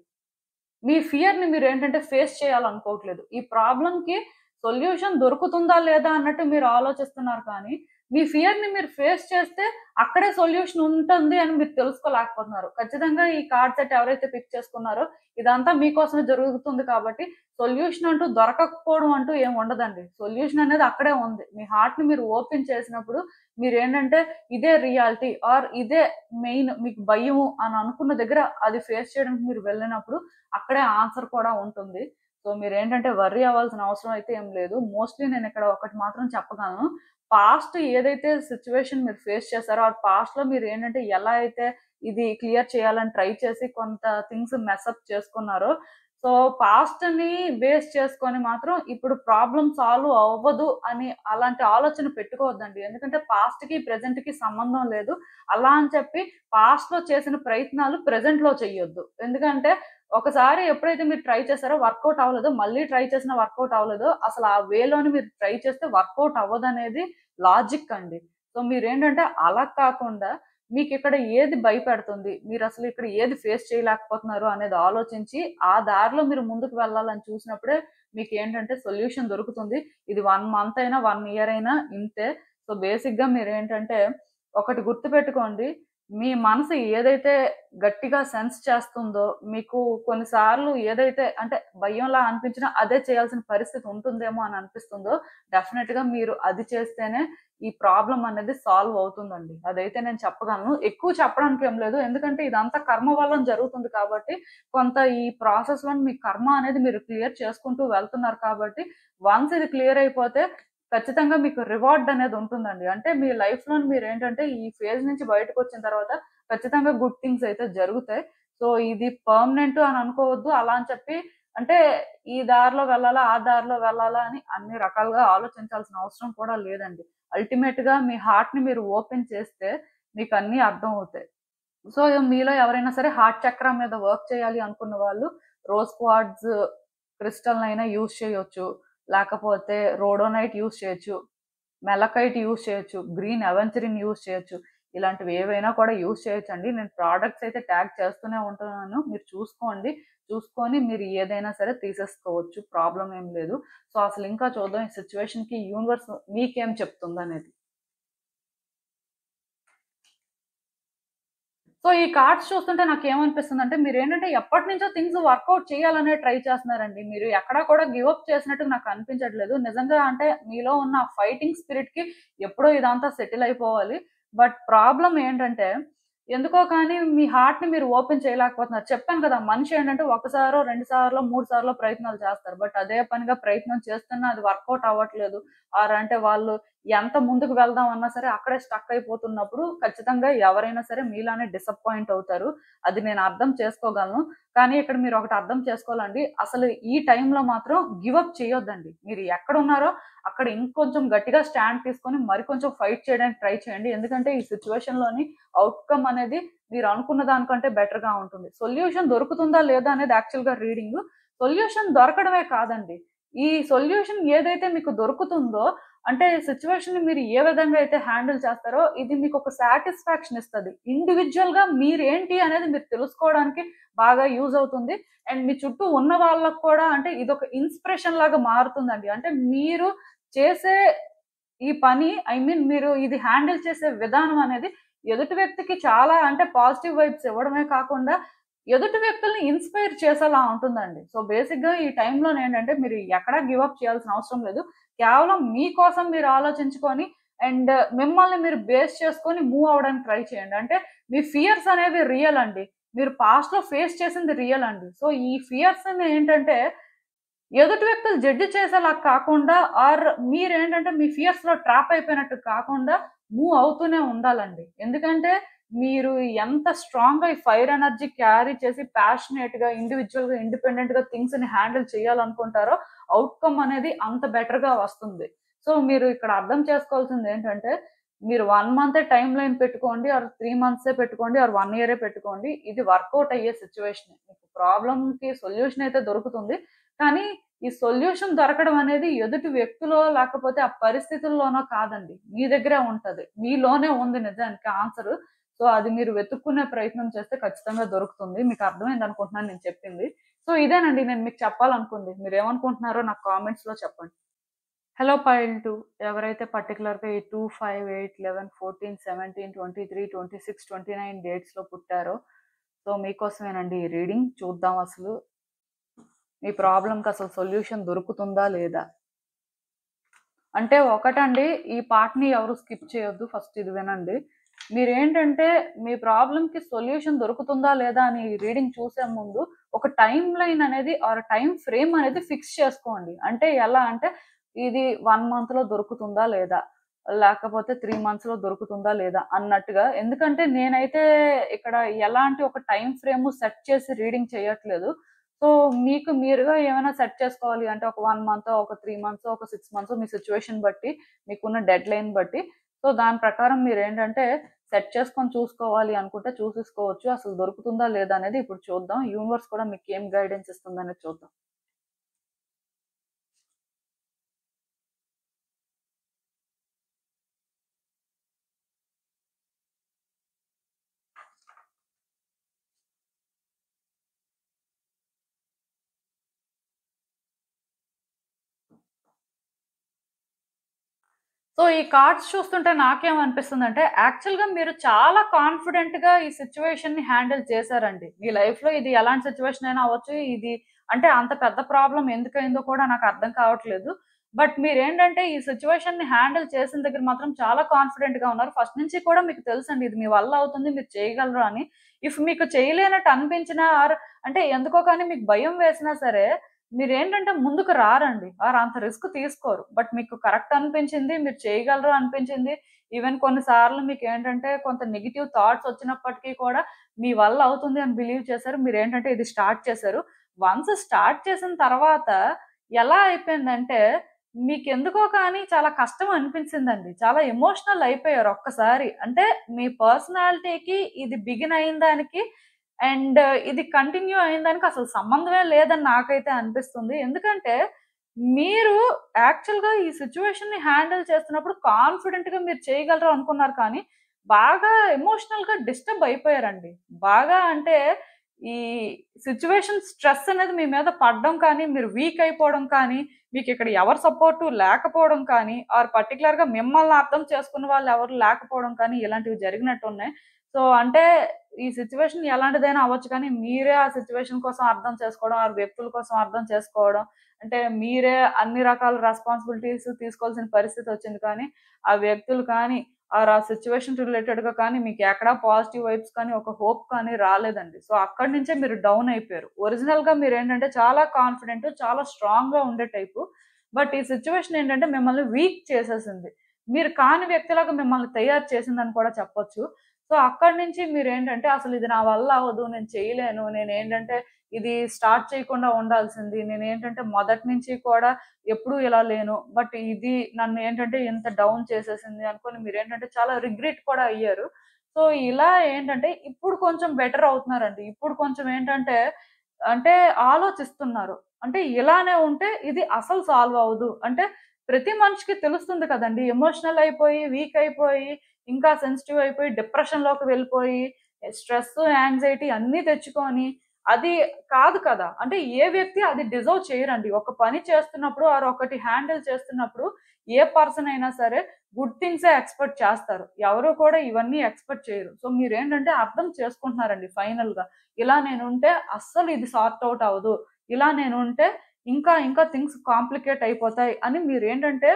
మీ ఫియర్‌ని మీరేంటంటే ఫేస్ చేయాలనుకోవట్లేదు. ఈ ప్రాబ్లమ్‌కి సొల్యూషన్ దొరుకుతుందా లేదా అన్నట్టు మీరు ఆలోచిస్తున్నారు కానీ, మీ ఫియర్‌ని మీరు ఫేస్ చేస్తే అక్కడే సొల్యూషన్ ఉంటుంది అని మీరు తెలుసుకోలేకపోతున్నారు. ఖచ్చితంగా ఈ కార్డ్ సెట్ ఎవరైతే పిక్ చేసుకున్నారో ఇదంతా మీకోసమే జరుగుతుంది కాబట్టి సొల్యూషన్ అంటూ దొరకకపోవడం అంటూ ఏమి ఉండదండి. సొల్యూషన్ అనేది అక్కడే ఉంది. మీ హార్ట్‌ని మీరు ఓపెన్ చేసినప్పుడు మీరేంటంటే ఇదే రియాలిటీ ఆర్ ఇదే మెయిన్ మీకు భయము అని అనుకున్న దగ్గర అది ఫేస్ చేయడానికి మీరు వెళ్ళినప్పుడు అక్కడే ఆన్సర్ కూడా ఉంటుంది. సో, మీరేంటంటే వర్రీ అవ్వాల్సిన అవసరం అయితే ఏం లేదు. మోస్ట్‌లీ నేనిక్కడ ఒకటి మాత్రం చెప్పగలను. పాస్ట్ ఏదైతే సిట్యుయేషన్ మీరు ఫేస్ చేసారో, ఆ పాస్ట్‌లో మీరేంటంటే ఎలా అయితే ఇది క్లియర్ చేయాలని ట్రై చేసి కొంత థింగ్స్ మెసప్ చేసుకున్నారో, సో, పాస్ట్‌ని బేస్ చేసుకొని మాత్రం ఇప్పుడు ప్రాబ్లమ్ సాల్వ్ అవ్వదు అని అలాంటి ఆలోచన పెట్టుకోవద్దండి. ఎందుకంటే పాస్ట్‌కి, ప్రెజెంట్‌కి సంబంధం లేదు. అలా అని చెప్పి పాస్ట్‌లో చేసిన ప్రయత్నాలు ప్రెజెంట్‌లో చెయ్యొద్దు. ఎందుకంటే ఒకసారి ఎప్పుడైతే మీరు ట్రై చేసారో వర్కౌట్ అవ్వలేదో, మళ్ళీ ట్రై చేసినా వర్కౌట్ అవ్వలేదో, అసలు ఆ వేలోని మీరు ట్రై చేస్తే వర్కౌట్ అవ్వదనేది లాజిక్ అండి. సో, మీరేంటంటే అలా కాకుండా మీకిక్కడ ఏది భయపెడుతుంది, మీరసలు ఇక్కడ ఏది ఫేస్ చేయలేకపోతున్నారు అనేది ఆలోచించి, ఆ దారిలో మీరు ముందుకు వెళ్ళాలని చూసినప్పుడే మీకేంటంటే సొల్యూషన్ దొరుకుతుంది. ఇది 1 మంత్ అయినా, 1 ఇయర్ అయినా ఇంతే. సో, బేసిక్‌గా మీరేంటంటే ఒకటి గుర్తుపెట్టుకోండి. మీ మనసు ఏదైతే గట్టిగా సెన్స్ చేస్తుందో, మీకు కొన్నిసార్లు ఏదైతే అంటే భయంలా అనిపించినా అదే చేయాల్సిన పరిస్థితి ఉంటుందేమో అని అనిపిస్తుందో, డెఫినిట్‌గా మీరు అది చేస్తేనే ఈ ప్రాబ్లమ్ అనేది సాల్వ్ అవుతుందండి. అదైతే నేను చెప్పగలను. ఎక్కువ చెప్పడానికి ఏం లేదు. ఎందుకంటే ఇదంతా కర్మ వలన జరుగుతుంది కాబట్టి, కొంత ఈ ప్రాసెస్‌లోని మీ కర్మ అనేది మీరు క్లియర్ చేసుకుంటూ వెళ్తున్నారు కాబట్టి, వన్స్ ఇది క్లియర్ అయిపోతే ఖచ్చితంగా మీకు రివార్డ్ అనేది ఉంటుందండి. అంటే మీ లైఫ్‌లోని మీరేంటంటే ఈ ఫేజ్ నుంచి బయటకొచ్చిన తర్వాత ఖచ్చితంగా గుడ్ థింగ్స్ అయితే జరుగుతాయి. సో, ఇది పర్మనెంట్ అని అనుకోవద్దు. అలా అని చెప్పి అంటే ఈ దారిలో వెళ్ళాలా, ఆ దారిలో వెళ్ళాలా అని అన్ని రకాలుగా ఆలోచించాల్సిన అవసరం కూడా లేదండి. అల్టిమేట్‌గా మీ హార్ట్‌ని మీరు ఓపెన్ చేస్తే మీకన్నీ అర్థమవుతాయి. సో, మీలో ఎవరైనా సరే హార్ట్ చక్ర మీద వర్క్ చేయాలి అనుకున్న వాళ్ళు రోజ్ క్వార్ట్జ్ క్రిస్టల్‌నైనా యూజ్ చేయొచ్చు. లేకపోతే రోడోనైట్ యూజ్ చేయొచ్చు. మెలకైట్ యూజ్ చేయొచ్చు. గ్రీన్ అవెంచరిన్ యూజ్ చేయొచ్చు. ఇలాంటివి ఏవైనా కూడా యూజ్ చేయొచ్చండి. నేను ప్రొడక్ట్స్ అయితే ట్యాగ్ చేస్తూనే ఉంటున్నాను. మీరు చూసుకోండి. చూసుకొని మీరు ఏదైనా సరే తీసేసుకోవచ్చు. ప్రాబ్లమ్ ఏం లేదు. సో, అసలు ఇంకా చూద్దాం ఈ సిట్యుయేషన్‌కి యూనివర్స్ మీకేం చెప్తుందనేది. సో, ఈ కార్డ్స్ చూస్తుంటే నాకేమనిపిస్తుందంటే, మీరేంటంటే ఎప్పటినుంచో థింగ్స్ వర్కౌట్ చేయాలనే ట్రై చేస్తున్నారండి. మీరు ఎక్కడా కూడా గివ్ అప్ చేసినట్టు నాకు అనిపించట్లేదు. నిజంగా అంటే మీలో ఉన్న ఫైటింగ్ స్పిరిట్‌కి ఎప్పుడో ఇదంతా సెటిల్ అయిపోవాలి. బట్ ప్రాబ్లమ్ ఏంటంటే, ఎందుకో కానీ మీ హార్ట్‌ని మీరు ఓపెన్ చేయలేకపోతున్నారు. చెప్పాను కదా! మనిషి ఏంటంటే ఒకసారో, 2 సార్లో, 3 సార్లో ప్రయత్నాలు చేస్తారు. బట్ అదే పనిగా ప్రయత్నం చేస్తున్నా అది వర్కౌట్ అవ్వట్లేదు. ఆర్ అంటే వాళ్ళు ఎంత ముందుకు వెళ్దాం అన్నా సరే అక్కడే స్టక్ అయిపోతున్నప్పుడు ఖచ్చితంగా ఎవరైనా సరే మీలానే డిసప్పాయింట్ అవుతారు. అది నేను అర్థం చేసుకోగలను. కానీ ఇక్కడ మీరు ఒకటి అర్థం చేసుకోవాలండి. అసలు ఈ టైంలో మాత్రం గివ్ అప్ చేయొద్దండి. మీరు ఎక్కడున్నారో అక్కడ ఇంకొంచెం గట్టిగా స్టాండ్ తీసుకొని మరికొంచెం ఫైట్ చేయడానికి ట్రై చేయండి. ఎందుకంటే ఈ సిట్యుయేషన్‌లోని ఔట్‌కమ్ అనేది మీరు అనుకున్న దానికంటే బెటర్‌గా ఉంటుంది. సొల్యూషన్ దొరుకుతుందా లేదా అనేది యాక్చువల్‌గా రీడింగు. సొల్యూషన్ దొరకడమే కాదండి. ఈ సొల్యూషన్ ఏదైతే మీకు దొరుకుతుందో అంటే సిట్యుయేషన్‌ని మీరు ఏ విధంగా అయితే హ్యాండిల్ చేస్తారో, ఇది మీకొక సాటిస్ఫాక్షన్ ఇస్తది. ఇండివిడ్యుయల్‌గా మీరేంటి అనేది మీరు తెలుసుకోవడానికి బాగా యూజ్ అవుతుంది. అండ్ మీ చుట్టూ ఉన్న వాళ్ళకి కూడా అంటే ఇదొక ఇన్‌స్పిరేషన్ లాగా మారుతుందండి. అంటే మీరు చేసే ఈ పని మీరు ఇది హ్యాండిల్ చేసే విధానం అనేది ఎదుటి వ్యక్తికి చాలా అంటే పాజిటివ్ వైబ్స్ ఇవ్వడమే కాకుండా ఎదుటి వ్యక్తుల్ని ఇన్స్పైర్ చేసేలా ఉంటుందండి. సో బేసిక్‌గా ఈ టైంలో ఏంటంటే మీరు ఎక్కడా గివ్ అప్ చేయాల్సిన అవసరం లేదు. కేవలం మీకోసం మీరు ఆలోచించుకొని అండ్ మిమ్మల్ని మీరు బేస్ చేసుకొని మూవ్ అవ్వడానికి ట్రై చేయండి. అంటే మీ ఫియర్స్ అనేవి రియల్ అండి. మీరు పాస్ట్‌లో ఫేస్ చేసింది రియల్ అండి. సో ఈ ఫియర్స్‌ని ఏంటంటే ఎదుటి వ్యక్తులు జడ్జ్ చేసేలా కాకుండా మీరేంటంటే మీ ఫియర్స్‌లో ట్రాప్ అయిపోయినట్టు కాకుండా మూవ్ అవుతూనే ఉండాలండి. ఎందుకంటే మీరు ఎంత స్ట్రాంగ్‌గా ఈ ఫైర్ ఎనర్జీ క్యారీ చేసి ప్యాషనేట్‌గా, ఇండివిడ్యువల్‌గా, ఇండిపెండెంట్‌గా థింగ్స్‌ని హ్యాండిల్ చేయాలనుకుంటారో ఔట్‌కమ్ అనేది అంత బెటర్‌గా వస్తుంది. సో మీరు ఇక్కడ అర్థం చేసుకోవాల్సింది ఏంటంటే మీరు 1 మంతే టైమ్ లైన్ పెట్టుకోండి ఆర్ 3 మంత్సే పెట్టుకోండి ఆర్ 1 ఇయరే పెట్టుకోండి. ఇది వర్కౌట్ అయ్యే సిట్యుయేషనే. మీకు ప్రాబ్లమ్‌కి సొల్యూషన్ అయితే దొరుకుతుంది. కానీ ఈ సొల్యూషన్ దొరకడం అనేది ఎదుటి వ్యక్తిలో లేకపోతే ఆ పరిస్థితుల్లోనో కాదండి. మీ దగ్గరే ఉంటది. మీలోనే ఉంది నిజానికి ఆన్సరు. సో అది మీరు వెతుక్కునే ప్రయత్నం చేస్తే ఖచ్చితంగా దొరుకుతుంది. మీకు అర్థమైంది అనుకుంటున్నాను నేను చెప్పింది. సో ఇదేనండి నేను మీకు చెప్పాలనుకుంది. మీరేమనుకుంటున్నారో నాకు కామెంట్స్‌లో చెప్పండి. హలో పైల్ 2 ఎవరైతే పర్టిక్యులర్‌గా ఈ 2, 5, 8, 11, 14, 17, 23, 26, 29 డేట్స్‌లో పుట్టారో సో మీకోసమేనండి ఈ రీడింగ్. చూద్దాం అసలు మీ ప్రాబ్లంకి అసలు సొల్యూషన్ దొరుకుతుందా లేదా. అంటే ఒకటండి ఈ పార్ట్‌ని ఎవరు స్కిప్ చేయొద్దు. ఫస్ట్ ఇది వినండి. మీరేంటంటే మీ ప్రాబ్లంకి సొల్యూషన్ దొరుకుతుందా లేదా అని రీడింగ్ చూసే ముందు ఒక టైమ్ లైన్ అనేది ఆర్ టైమ్ ఫ్రేమ్ అనేది ఫిక్స్ చేసుకోండి. అంటే ఎలా అంటే ఇది 1 మంత్‌లో దొరుకుతుందా లేదా? లేకపోతే 3 మంత్స్‌లో దొరుకుతుందా లేదా? అన్నట్టుగా. ఎందుకంటే నేనైతే ఇక్కడ ఎలాంటి ఒక టైమ్ ఫ్రేమ్ సెట్ చేసి రీడింగ్ చేయట్లేదు. సో మీకు మీరుగా ఏమైనా సెట్ చేసుకోవాలి అంటే ఒక 1 మంతో, ఒక 3 మంత్సో, ఒక 6 మంత్సో మీ సిట్యుయేషన్ బట్టి, మీకున్న డెడ్‌లైన్ బట్టి సో దాని ప్రకారం మీరేంటంటే సెట్ చేసుకొని చూసుకోవాలి అనుకుంటే చూసేసుకోవచ్చు. అసలు దొరుకుతుందా లేదా అనేది ఇప్పుడు చూద్దాం. యూనివర్స్ కూడా మీకేం గైడెన్స్ ఇస్తుందనేది చూద్దాం. సో ఈ కార్డ్స్ చూస్తుంటే నాకేమనిపిస్తుందంటే యాక్చువల్‌గా మీరు చాలా కాన్ఫిడెంట్‌గా ఈ సిట్యుయేషన్‌ని హ్యాండిల్ చేశారండి. మీ లైఫ్‌లో ఇది ఎలాంటి సిట్యుయేషన్ అయినా అవ్వచ్చు. ఇది అంటే అంత పెద్ద ప్రాబ్లమ్ ఎందుకయిందో కూడా నాకు అర్థం కావట్లేదు. బట్ మీరేంటంటే ఈ సిట్యుయేషన్‌ని హ్యాండిల్ చేసిన దగ్గర మాత్రం చాలా కాన్ఫిడెంట్‌గా ఉన్నారు. ఫస్ట్ నుంచి కూడా మీకు తెలుసండి ఇది మీ వల్ల అవుతుంది. మీరు చేయగలరు అని. ఇఫ్ మీకు చేయలేనట్టు అనిపించినా అంటే ఎందుకో కానీ మీకు భయం వేసినా సరే మీరేంటంటే ముందుకు రారండి. అంత రిస్క్ తీసుకోరు. బట్ మీకు కరెక్ట్ అనిపించింది. మీరు చేయగలరు అనిపించింది. ఈవెన్ కొన్ని సార్లు మీకేంటంటే కొంత నెగెటివ్ థాట్స్ వచ్చినప్పటికీ కూడా మీ వల్ల అవుతుంది అని బిలీవ్ చేశారు. మీరేంటంటే ఇది స్టార్ట్ చేశారు. వన్స్ స్టార్ట్ చేసిన తర్వాత ఎలా అయిపోయిందంటే మీకెందుకో కానీ చాలా కష్టం అనిపించిందండి. చాలా ఎమోషనల్ అయిపోయారు ఒక్కసారి. అంటే మీ పర్సనాలిటీకి ఇది బిగిన్ అయిన దానికి అండ్ ఇది కంటిన్యూ అయిన దానికి అసలు సంబంధమే లేదని నాకైతే అనిపిస్తుంది. ఎందుకంటే, మీరు యాక్చువల్‌గా ఈ సిట్యుయేషన్‌ని హ్యాండిల్ చేస్తున్నప్పుడు కాన్ఫిడెంట్‌గా మీరు చేయగలరు అనుకున్నారు కానీ, బాగా ఎమోషనల్‌గా డిస్టర్బ్ అయిపోయారండి. బాగా అంటే, ఈ సిట్యుయేషన్ స్ట్రెస్ అనేది మీ మీద పడడం కానీ, మీరు వీక్ అయిపోవడం కానీ, మీకిక్కడ ఎవరి సపోర్టు లేకపోవడం కానీ, పర్టిక్యులర్‌గా మిమ్మల్ని అర్థం చేసుకున్న వాళ్ళు ఎవరు లేకపోవడం కానీ, ఇలాంటివి జరిగినట్టున్నాయి. సో, అంటే ఈ సిట్యుయేషన్ ఎలాంటిదైనా అవ్వచ్చు కానీ, మీరే ఆ సిట్యుయేషన్ కోసం అర్థం చేసుకోవడం, వ్యక్తుల కోసం అర్థం చేసుకోవడం, అంటే మీరే అన్ని రకాల రెస్పాన్సిబిలిటీస్ తీసుకోవాల్సిన పరిస్థితొచ్చింది కానీ, ఆ వ్యక్తులు కానీ, ఆ సిట్యుయేషన్ రిలేటెడ్‌గా కానీ మీకెక్కడా పాజిటివ్ వైబ్స్ కానీ, ఒక హోప్ కానీ రాలేదండి. సో, అక్కడి నుంచే మీరు డౌన్ అయిపోయారు. ఒరిజినల్‌గా మీరేంటంటే చాలా కాన్ఫిడెంట్, చాలా స్ట్రాంగ్‌గా ఉండే టైపు. బట్ ఈ సిట్యుయేషన్ ఏంటంటే మిమ్మల్ని వీక్ చేసేసింది. మీరు కాని వ్యక్తిలాగా మిమ్మల్ని తయారు చేసిందని కూడా చెప్పొచ్చు. సో, అక్కడి నుంచి మీరేంటంటే అసలు ఇది నా వల్ల అవ్వదు. నేను చేయలేను. నేనేంటంటే ఇది స్టార్ట్ చేయకుండా ఉండాల్సింది. నేనేంటంటే మొదటి నుంచి కూడా ఎప్పుడూ ఇలా లేను. బట్ ఇది నన్నేంటంటే ఇంత డౌన్ చేసేసింది అనుకోని మీరేంటంటే చాలా రిగ్రెట్ కూడా అయ్యారు. సో, ఇలా ఏంటంటే ఇప్పుడు కొంచెం బెటర్ అవుతున్నారండి. ఇప్పుడు కొంచెం ఏంటంటే అంటే ఆలోచిస్తున్నారు. అంటే ఇలానే ఉంటే ఇది అసలు సాల్వ్ అవ్వదు. అంటే ప్రతి మనిషికి తెలుస్తుంది కదండీ! ఎమోషనల్ అయిపోయి, వీక్ అయిపోయి, ఇంకా సెన్సిటివ్ అయిపోయి, డిప్రెషన్‌లోకి వెళ్ళిపోయి, స్ట్రెస్, యాంగ్జైటీ అన్నీ తెచ్చుకొని అది కాదు కదా! అంటే ఏ వ్యక్తి అది డిజర్వ్ చేయరండి. ఒక పని చేస్తున్నప్పుడు ఒకటి హ్యాండిల్ చేస్తున్నప్పుడు ఏ పర్సన్ అయినా సరే గుడ్ థింగ్సే ఎక్స్‌పెక్ట్ చేస్తారు. ఎవరు కూడా ఇవన్నీ ఎక్స్‌పెక్ట్ చేయరు. సో, మీరేంటంటే అర్థం చేసుకుంటున్నారండి ఫైనల్‌గా. ఇలా నేనుంటే అస్సలు ఇది సార్ట్ ఔట్ అవ్వదు. ఇలా నేనుంటే ఇంకా ఇంకా థింగ్స్ కాంప్లికేట్ అయిపోతాయి అని మీరేంటంటే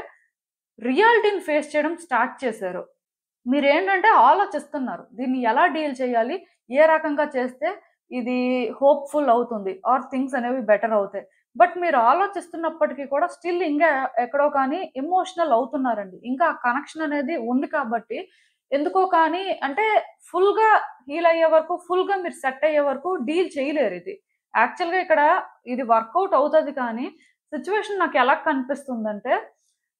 రియాలిటీని ఫేస్ చేయడం స్టార్ట్ చేశారు. మీరేంటంటే ఆలోచిస్తున్నారు. దీన్ని ఎలా డీల్ చేయాలి? ఏ రకంగా చేస్తే ఇది హోప్‌ఫుల్ అవుతుంది ఆర్ థింగ్స్ అనేవి బెటర్ అవుతాయి. బట్ మీరు ఆలోచిస్తున్నప్పటికి కూడా స్టిల్ ఇంగా ఎక్కడో కానీ ఎమోషనల్ అవుతున్నారండి. ఇంకా ఆ కనెక్షన్ అనేది ఉంది కాబట్టి ఎందుకో కానీ అంటే ఫుల్‌గా హీల్ అయ్యే వరకు, ఫుల్‌గా మీరు సెట్ అయ్యే వరకు డీల్ చేయలేరిది. యాక్చువల్‌గా ఇక్కడ ఇది వర్కౌట్ అవుతది కానీ సిట్యుయేషన్ నాకెలా కనిపిస్తుందంటే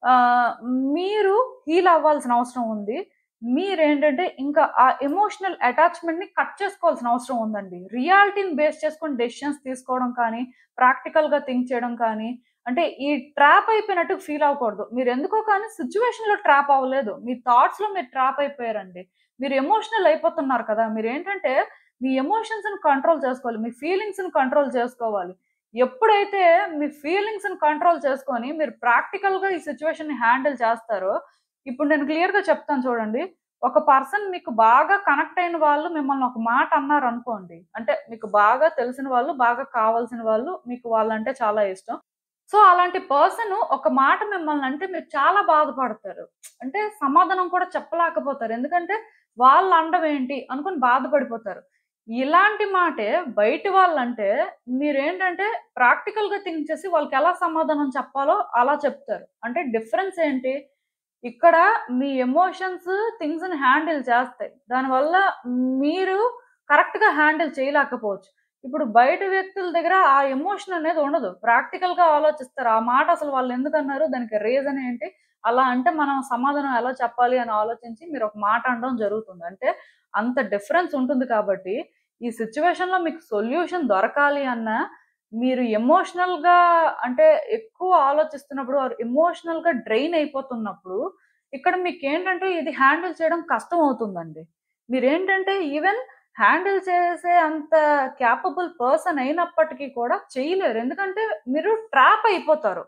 ఆహ్, మీరు హీల్ అవ్వాల్సిన అవసరం ఉంది. మీరేంటంటే ఇంకా ఆ ఎమోషనల్ అటాచ్‌మెంట్‌ని కట్ చేసుకోవాల్సిన అవసరం ఉందండి. రియాలిటీని బేస్ చేసుకొని డెసిషన్స్ తీసుకోవడం కానీ, ప్రాక్టికల్‌గా థింక్ చేయడం కానీ, అంటే ఈ ట్రాప్ అయిపోయినట్టు ఫీల్ అవ్వకూడదు. మీరెందుకో కానీ సిట్యుయేషన్‌లో ట్రాప్ అవ్వలేదు. మీ థాట్స్‌లో మీరు ట్రాప్ అయిపోయారండి. మీరు ఎమోషనల్ అయిపోతున్నారు కదా! మీరేంటంటే మీ ఎమోషన్స్‌ని కంట్రోల్ చేసుకోవాలి. మీ ఫీలింగ్స్‌ని కంట్రోల్ చేసుకోవాలి. ఎప్పుడైతే మీ ఫీలింగ్స్‌ని కంట్రోల్ చేసుకొని మీరు ప్రాక్టికల్‌గా ఈ సిట్యుయేషన్‌ని హ్యాండిల్ చేస్తారో, ఇప్పుడు నేను క్లియర్‌గా చెప్తాను చూడండి. ఒక పర్సన్ మీకు బాగా కనెక్ట్ అయిన వాళ్ళు మిమ్మల్ని ఒక మాట అన్నారనుకోండి. అంటే మీకు బాగా తెలిసిన వాళ్ళు, బాగా కావాల్సిన వాళ్ళు, మీకు వాళ్ళంటే చాలా ఇష్టం. సో, అలాంటి పర్సన్ ఒక మాట మిమ్మల్ని అంటే మీరు చాలా బాధపడతారు. అంటే సమాధానం కూడా చెప్పలేకపోతారు. ఎందుకంటే వాళ్ళు అనడం ఏంటి అనుకోని బాధపడిపోతారు. ఇలాంటి మాటే బయటి వాళ్ళంటే మీరేంటంటే ప్రాక్టికల్‌గా థింక్ చేసి వాళ్ళకెలా సమాధానం చెప్పాలో అలా చెప్తారు. అంటే డిఫరెన్స్ ఏంటి? ఇక్కడ మీ ఎమోషన్స్ థింగ్స్‌ని హ్యాండిల్ చేస్తాయి. దానివల్ల మీరు కరెక్ట్‌గా హ్యాండిల్ చేయలేకపోవచ్చు. ఇప్పుడు బయట వ్యక్తుల దగ్గర ఆ ఎమోషన్ అనేది ఉండదు. ప్రాక్టికల్‌గా ఆలోచిస్తారు. ఆ మాట అసలు వాళ్ళెందుకన్నారు? దానికి రీజన్ ఏంటి? అలా అంటే మనం సమాధానం ఎలా చెప్పాలి అని ఆలోచించి మీరొక మాట అనడం జరుగుతుంది. అంటే అంత డిఫరెన్స్ ఉంటుంది కాబట్టి, ఈ సిట్యుయేషన్‌లో మీకు సొల్యూషన్ దొరకాలి అన్నా, మీరు ఎమోషనల్‌గా అంటే ఎక్కువ ఆలోచిస్తున్నప్పుడు ఆర్ ఎమోషనల్‌గా డ్రైన్ అయిపోతున్నప్పుడు, ఇక్కడ మీకేంటంటే ఇది హ్యాండిల్ చేయడం కష్టమవుతుందండి. మీరేంటంటే ఈవెన్ హ్యాండిల్ చేసే అంత కేపబుల్ పర్సన్ అయినప్పటికీ కూడా చేయలేరు. ఎందుకంటే మీరు ట్రాప్ అయిపోతారు.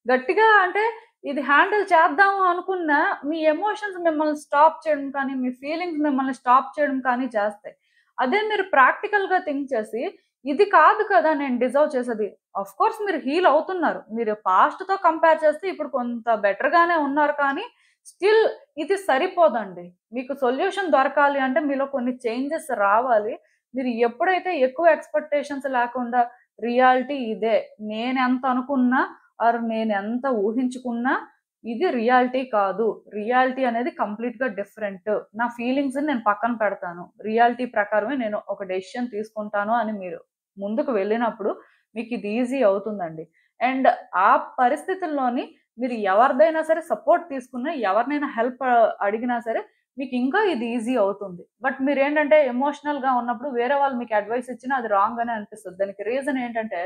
గట్టిగా అంటే ఇది హ్యాండిల్ చేద్దాము అనుకున్నా మీ ఎమోషన్స్ మిమ్మల్ని స్టాప్ చేయడం కానీ, మీ ఫీలింగ్స్ మిమ్మల్ని స్టాప్ చేయడం కానీ చేస్తాయి. అదే మీరు ప్రాక్టికల్‌గా థింక్ చేసి, ఇది కాదు కదా నేను డిజర్వ్ చేసేది. ఆఫ్‌కోర్స్ మీరు హీల్ అవుతున్నారు. మీరు పాస్ట్‌తో కంపేర్ చేస్తే ఇప్పుడు కొంత బెటర్‌గానే ఉన్నారు కానీ, స్టిల్ ఇది సరిపోదండి. మీకు సొల్యూషన్ దొరకాలి అంటే మీలో కొన్ని చేంజెస్ రావాలి. మీరు ఎప్పుడైతే ఎక్కువ ఎక్స్‌పెక్టేషన్స్ లేకుండా రియాలిటీ ఇదే. నేనెంత అనుకున్నా ఆర్ నేనెంత ఊహించుకున్నా ఇది రియాలిటీ కాదు. రియాలిటీ అనేది కంప్లీట్‌గా డిఫరెంట్. నా ఫీలింగ్స్‌ని నేను పక్కన పెడతాను. రియాలిటీ ప్రకారమే నేను ఒక డెసిషన్ తీసుకుంటాను అని మీరు ముందుకు వెళ్ళినప్పుడు మీకిది ఈజీ అవుతుందండి. అండ్ ఆ పరిస్థితుల్లోని మీరు ఎవరిదైనా సరే సపోర్ట్ తీసుకున్నా, ఎవరినైనా హెల్ప్ అడిగినా సరే మీకింకా ఇది ఈజీ అవుతుంది. బట్ మీరేంటంటే ఎమోషనల్‌గా ఉన్నప్పుడు వేరే వాళ్ళు మీకు అడ్వైస్ ఇచ్చినా అది రాంగ్ అనే అనిపిస్తది. దానికి రీజన్ ఏంటంటే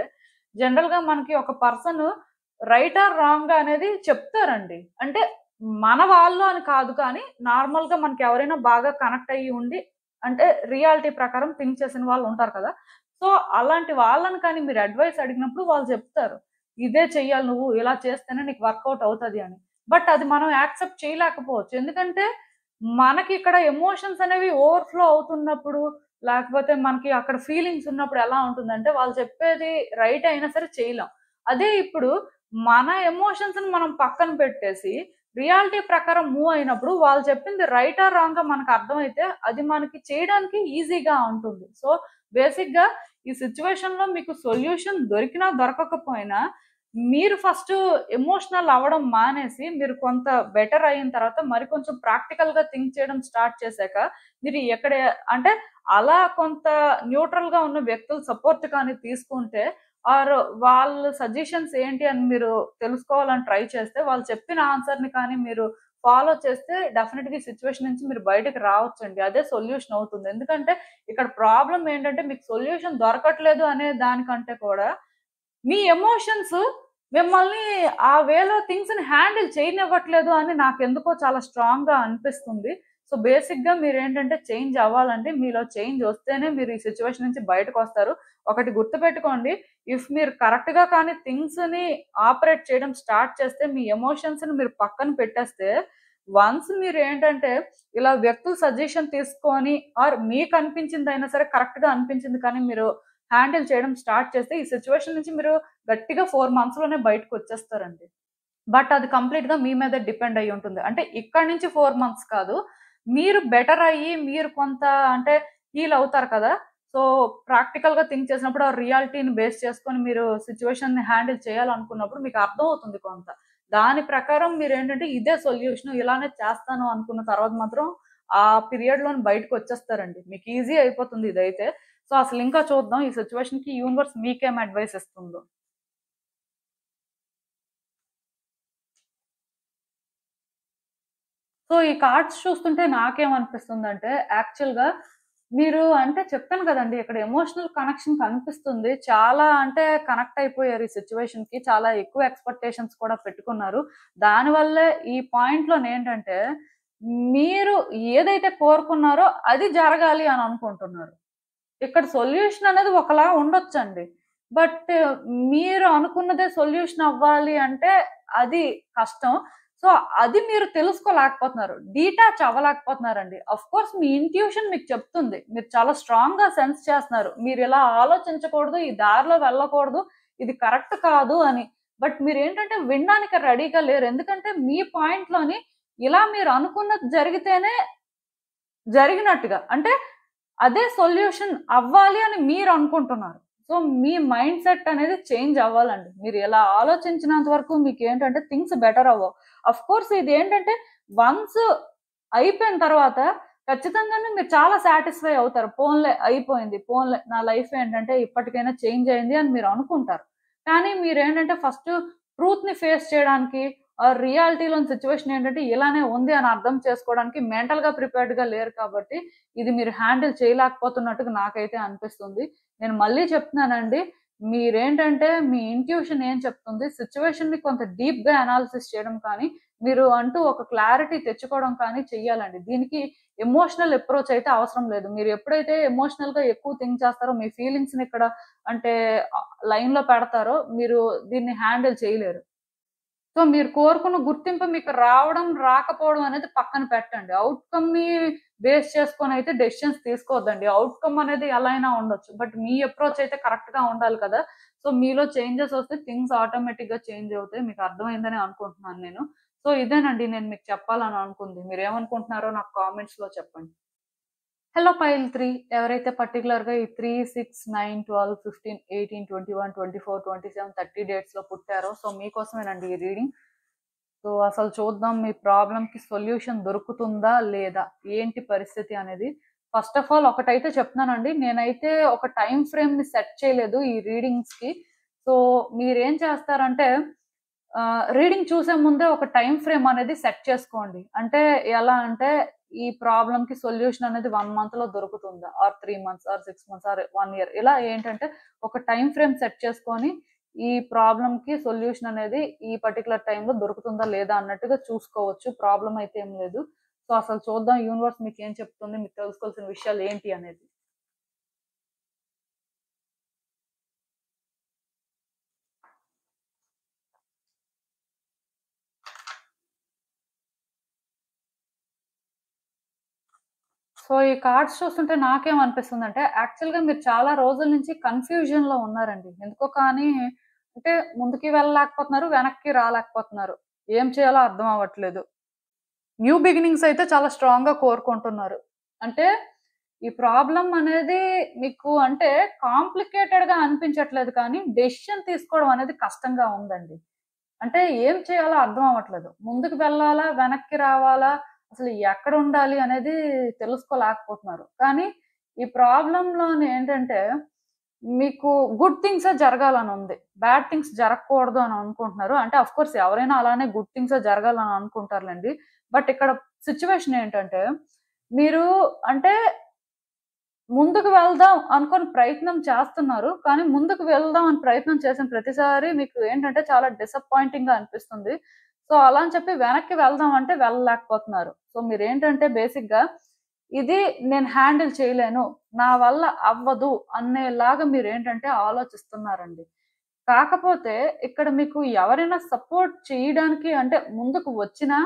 జనరల్‌గా మనకి ఒక పర్సన్ రైటా? రాంగా? అనేది చెప్తారండి. అంటే మన వాళ్ళు అని కాదు కానీ, నార్మల్‌గా మనకెవరైనా బాగా కనెక్ట్ అయ్యి ఉండి, అంటే రియాలిటీ ప్రకారం థింక్ చేసిన వాళ్ళుంటారు కదా! సో, అలాంటి వాళ్ళని కానీ మీరు అడ్వైస్ అడిగినప్పుడు వాళ్ళు చెప్తారు. ఇదే చెయ్యాలి నువ్వు, ఇలా చేస్తేనే నీకు వర్కౌట్ అవుతది అని. బట్ అది మనం యాక్సెప్ట్ చేయలేకపోవచ్చు. ఎందుకంటే, మనకిక్కడ ఎమోషన్స్ అనేవి ఓవర్‌ఫ్లో అవుతున్నప్పుడు, లేకపోతే మనకి అక్కడ ఫీలింగ్స్ ఉన్నప్పుడు ఎలా ఉంటుందంటే, వాళ్ళు చెప్పేది రైట్ అయినా సరే చేయలేం. అదే ఇప్పుడు మన ఎమోషన్స్‌ని మనం పక్కన పెట్టేసి, రియాలిటీ ప్రకారం మూవ్ అయినప్పుడు వాళ్ళు చెప్పింది రైటా? రాంగా? మనకు అర్థమైతే అది మనకి చేయడానికి ఈజీగా ఉంటుంది. సో, బేసిక్‌గా ఈ సిట్యుయేషన్‌లో మీకు సొల్యూషన్ దొరికినా, దొరకకపోయినా మీరు ఫస్టు ఎమోషనల్ అవ్వడం మానేసి, మీరు కొంత బెటర్ అయిన తర్వాత మరి కొంచెం ప్రాక్టికల్‌గా థింక్ చేయడం స్టార్ట్ చేశాక, మీరు ఎక్కడ అంటే అలా కొంత న్యూట్రల్‌గా ఉన్న వ్యక్తుల సపోర్ట్ కానీ తీసుకుంటే ఆర్ వాళ్ళ సజెషన్స్ ఏంటి అని మీరు తెలుసుకోవాలని ట్రై చేస్తే, వాళ్ళు చెప్పిన ఆన్సర్‌ని కానీ మీరు ఫాలో చేస్తే డెఫినిట్‌గా ఈ సిట్యుయేషన్ నుంచి మీరు బయటకి రావచ్చండి. అదే సొల్యూషన్ అవుతుంది. ఎందుకంటే ఇక్కడ ప్రాబ్లమ్ ఏంటంటే మీకు సొల్యూషన్ దొరకట్లేదు అనే దానికంటే కూడా మీ ఎమోషన్స్ మిమ్మల్ని ఆ వేలో థింగ్స్‌ని హ్యాండిల్ చేయనివ్వట్లేదు అని నాకెందుకో చాలా స్ట్రాంగ్‌గా అనిపిస్తుంది. సో బేసిక్గా మీరు ఏంటంటే చేంజ్ అవ్వాలంటే మీలో చేంజ్ వస్తేనే మీరు ఈ సిచ్యువేషన్ నుంచి బయటకు వస్తారు. ఒకటి గుర్తుపెట్టుకోండి, ఇఫ్ మీరు కరెక్ట్గా కానీ థింగ్స్ని ఆపరేట్ చేయడం స్టార్ట్ చేస్తే మీ ఎమోషన్స్ని మీరు పక్కన పెట్టేస్తే వన్స్ మీరు ఏంటంటే ఇలా వ్యక్తుల సజెషన్ తీసుకొని ఆర్ మీకు అనిపించింది అయినా సరే కరెక్ట్గా అనిపించింది కానీ మీరు హ్యాండిల్ చేయడం స్టార్ట్ చేస్తే ఈ సిచ్యువేషన్ నుంచి మీరు గట్టిగా 4 మంత్స్‌లోనే బయటకు వచ్చేస్తారండి. బట్ అది కంప్లీట్‌గా మీ మీదే డిపెండ్ అయ్యి ఉంటుంది. అంటే ఇక్కడి నుంచి 4 మంత్స్ కాదు. మీరు బెటర్ అయ్యి మీరు కొంత అంటే హీల్ అవుతారు కదా! సో, ప్రాక్టికల్‌గా థింక్ చేసినప్పుడు ఆ రియాలిటీని బేస్ చేసుకొని మీరు సిట్యుయేషన్‌ని హ్యాండిల్ చేయాలనుకున్నప్పుడు మీకు అర్థమవుతుంది కొంత. దాని ప్రకారం మీరేంటంటే ఇదే సొల్యూషన్ ఇలానే చేస్తాను అనుకున్న తర్వాత మాత్రం ఆ పీరియడ్‌లోని బయటకొచ్చేస్తారండి. మీకు ఈజీ అయిపోతుంది ఇదైతే. సో, అసలు ఇంకా చూద్దాం ఈ సిట్యుయేషన్‌కి యూనివర్స్ మీకేం అడ్వైస్ ఇస్తుందో. సో, ఈ కార్డ్స్ చూస్తుంటే నాకేమనిపిస్తుందంటే, యాక్చువల్‌గా మీరు అంటే చెప్పాను కదండీ! ఇక్కడ ఎమోషనల్ కనెక్షన్ కనిపిస్తుంది. చాలా అంటే కనెక్ట్ అయిపోయారు ఈ సిట్యుయేషన్‌కి. చాలా ఎక్కువ ఎక్స్‌పెక్టేషన్స్ కూడా పెట్టుకున్నారు. దానివల్లే ఈ పాయింట్‌లోనేంటంటే, మీరు ఏదైతే కోరుకున్నారో అది జరగాలి అని అనుకుంటున్నారు. ఇక్కడ సొల్యూషన్ అనేది ఒకలా ఉండొచ్చండి. బట్ మీరు అనుకున్నదే సొల్యూషన్ అవ్వాలి అంటే అది కష్టం. సో, అది మీరు తెలుసుకోలేకపోతున్నారు. డీటాచ్ అవ్వలేకపోతున్నారండి. ఆఫ్‌కోర్స్ మీ ఇంట్యూషన్ మీకు చెప్తుంది. మీరు చాలా స్ట్రాంగ్‌గా సెన్స్ చేస్తున్నారు. మీరిలా ఆలోచించకూడదు, ఈ దారిలో వెళ్ళకూడదు, ఇది కరెక్ట్ కాదు అని. బట్ మీరేంటంటే వినడానికి రెడీగా లేరు. ఎందుకంటే మీ పాయింట్‌లోని ఇలా మీరు అనుకున్నది జరిగితేనే జరిగినట్టుగా. అంటే అదే సొల్యూషన్ అవ్వాలి అని మీరనుకుంటున్నారు. సో, మీ మైండ్ సెట్ అనేది చేంజ్ అవ్వాలండి. మీరు ఎలా ఆలోచించినంత వరకు మీకేంటంటే థింగ్స్ బెటర్ అవ్వవు. ఆఫ్‌కోర్స్ ఇదేంటంటే వన్స్ అయిపోయిన తర్వాత ఖచ్చితంగానే మీరు చాలా సాటిస్ఫై అవుతారు. పోన్లే అయిపోయింది. పోన్లే నా లైఫ్ ఏంటంటే ఇప్పటికైనా చేంజ్ అయింది అని మీరు అనుకుంటారు. కానీ మీరేంటంటే ఫస్ట్ ట్రూత్‌ని ఫేస్ చేయడానికి రియాలిటీలోని సిట్యుయేషన్ ఏంటంటే ఇలానే ఉంది అని అర్థం చేసుకోవడానికి మెంటల్‌గా ప్రిపేర్డ్‌గా లేరు కాబట్టి ఇది మీరు హ్యాండిల్ చేయలేకపోతున్నట్టుగా నాకైతే అనిపిస్తుంది. నేను మళ్ళీ చెప్తున్నానండి. మీరేంటంటే మీ ఇంట్యూషన్ ఏం చెప్తుంది, సిట్యుయేషన్‌ని కొంత డీప్‌గా అనాలిసిస్ చేయడం కానీ, మీరు అంటూ ఒక క్లారిటీ తెచ్చుకోవడం కానీ చెయ్యాలండి. దీనికి ఎమోషనల్ అప్రోచ్ అయితే అవసరం లేదు. మీరు ఎప్పుడైతే ఎమోషనల్‌గా ఎక్కువ థింక్ చేస్తారో, మీ ఫీలింగ్స్‌ని ఇక్కడ అంటే లైన్‌లో పెడతారో, మీరు దీన్ని హ్యాండిల్ చేయలేరు. సో, మీరు కోరుకున్న గుర్తింపు మీకు రావడం, రాకపోవడం అనేది పక్కన పెట్టండి. ఔట్‌కమ్‌ని బేస్ చేసుకొనైతే డెసిషన్స్ తీసుకోవద్దండి. ఔట్‌కమ్ అనేది ఎలా అయినా ఉండొచ్చు. బట్ మీ అప్రోచ్ అయితే కరెక్ట్‌గా ఉండాలి కదా! సో, మీలో చేంజెస్ వస్తే థింగ్స్ ఆటోమేటిక్‌గా చేంజ్ అవుతాయి. మీకు అర్థమైందని అనుకుంటున్నాను నేను. సో, ఇదేనండి నేను మీకు చెప్పాలని అనుకుంది. మీరేమనుకుంటున్నారో నాకు కామెంట్స్‌లో చెప్పండి. హలో పైల్ 3 ఎవరైతే పర్టిక్యులర్‌గా ఈ 3, 6, 9, 12, 15, 18, 21, 24, 27, 30 డేట్స్‌లో పుట్టారో సో, మీకోసమేనండి ఈ రీడింగ్. సో, అసలు చూద్దాం మీ ప్రాబ్లమ్‌కి సొల్యూషన్ దొరుకుతుందా? లేదా? ఏంటి పరిస్థితి అనేది. ఫస్ట్ ఆఫ్ ఆల్ ఒకటైతే చెప్తున్నానండి. నేనైతే ఒక టైమ్ ఫ్రేమ్‌ని సెట్ చేయలేదు ఈ రీడింగ్స్‌కి. సో, మీరేం చేస్తారంటే రీడింగ్ చూసే ముందే ఒక టైమ్ ఫ్రేమ్ అనేది సెట్ చేసుకోండి. అంటే ఎలా అంటే ఈ ప్రాబ్లమ్‌కి సొల్యూషన్ అనేది 1 మంత్‌లో దొరుకుతుందా? Or 3 months or 6 months or 1 year ఇలా ఏంటంటే ఒక టైమ్ ఫ్రేమ్ సెట్ చేసుకొని ఈ ప్రాబ్లమ్‌కి సొల్యూషన్ అనేది ఈ పర్టిక్యులర్ టైమ్‌లో దొరుకుతుందా లేదా అన్నట్టుగా చూసుకోవచ్చు. ప్రాబ్లమ్ అయితే ఏం లేదు. సో, అసలు చూద్దాం యూనివర్స్ మీకేం చెప్తుంది? మీకు తెలుసుకోవాల్సిన విషయాలు ఏంటి అనేది. సో, ఈ కార్డ్స్ చూస్తుంటే నాకేమనిపిస్తుందంటే, యాక్చువల్‌గా మీరు చాలా రోజుల నుంచి కన్‌ఫ్యూజన్‌లో ఉన్నారండి. ఎందుకో కానీ అంటే ముందుకి వెళ్ళలేకపోతున్నారు, వెనక్కి రాలేకపోతున్నారు. ఏం చేయాలో అర్థం అవ్వట్లేదు. న్యూ బిగినింగ్స్ అయితే చాలా స్ట్రాంగ్‌గా కోరుకుంటున్నారు. అంటే ఈ ప్రాబ్లమ్ అనేది మీకు అంటే కాంప్లికేటెడ్‌గా అనిపించట్లేదు కానీ, డెసిషన్ తీసుకోవడం అనేది కష్టంగా ఉందండి. అంటే ఏం చేయాలో అర్థం అవ్వట్లేదు. ముందుకు వెళ్ళాలా? వెనక్కి రావాలా? అసలు ఎక్కడుండాలి అనేది తెలుసుకోలేకపోతున్నారు. కానీ ఈ ప్రాబ్లమ్‌లోని ఏంటంటే మీకు గుడ్ థింగ్సే జరగాలనుంది. బ్యాడ్ థింగ్స్ జరగకూడదు అని అనుకుంటున్నారు. అంటే ఆఫ్‌కోర్స్ ఎవరైనా అలానే గుడ్ థింగ్సే జరగాలని అనుకుంటారులెండి. బట్ ఇక్కడ సిట్యుయేషన్ ఏంటంటే మీరు అంటే ముందుకు వెళ్దాం అనుకోని ప్రయత్నం చేస్తున్నారు. కానీ ముందుకు వెళ్దాం అని ప్రయత్నం చేసిన ప్రతిసారి మీకు ఏంటంటే చాలా డిసప్పాయింటింగ్‌గా అనిపిస్తుంది. సో అలా అని చెప్పి వెనక్కి వెళ్దాం అంటే వెళ్ళలేకపోతున్నారు. సో మీరేంటంటే బేసిక్‌గా ఇది నేను హ్యాండిల్ చేయలేను, నా వల్ల అవ్వదు అనేలాగా మీరేంటంటే ఆలోచిస్తున్నారండి. కాకపోతే ఇక్కడ మీకు ఎవరైనా సపోర్ట్ చేయడానికి అంటే ముందుకు వచ్చినా,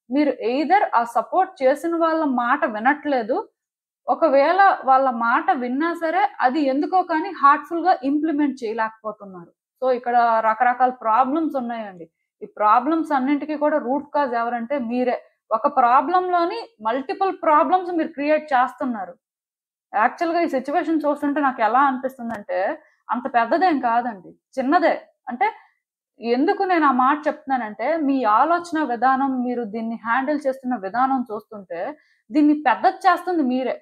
మీరు ఎయిదర్ ఆ సపోర్ట్ చేసిన వాళ్ళ మాట వినట్లేదు. ఒకవేళ వాళ్ళ మాట విన్నా సరే, అది ఎందుకో కానీ హార్ట్‌ఫుల్‌గా ఇంప్లిమెంట్ చేయలేకపోతున్నారు. సో, ఇక్కడ రకరకాల ప్రాబ్లమ్స్ ఉన్నాయండి. ఈ ప్రాబ్లమ్స్ అన్నింటికి కూడా రూట్ కాజ్ ఎవరంటే మీరే. ఒక ప్రాబ్లమ్‌లోని మల్టిపుల్ ప్రాబ్లమ్స్ మీరు క్రియేట్ చేస్తున్నారు. యాక్చువల్‌గా ఈ సిట్యుయేషన్ చూస్తుంటే నాకెలా అనిపిస్తుందంటే, అంత పెద్దదేం కాదండి. చిన్నదే. అంటే ఎందుకు నేను ఆ మాట చెప్తున్నానంటే, మీ ఆలోచన విధానం, మీరు దీన్ని హ్యాండిల్ చేస్తున్న విధానం చూస్తుంటే, దీన్ని పెద్దది చేస్తుంది మీరే.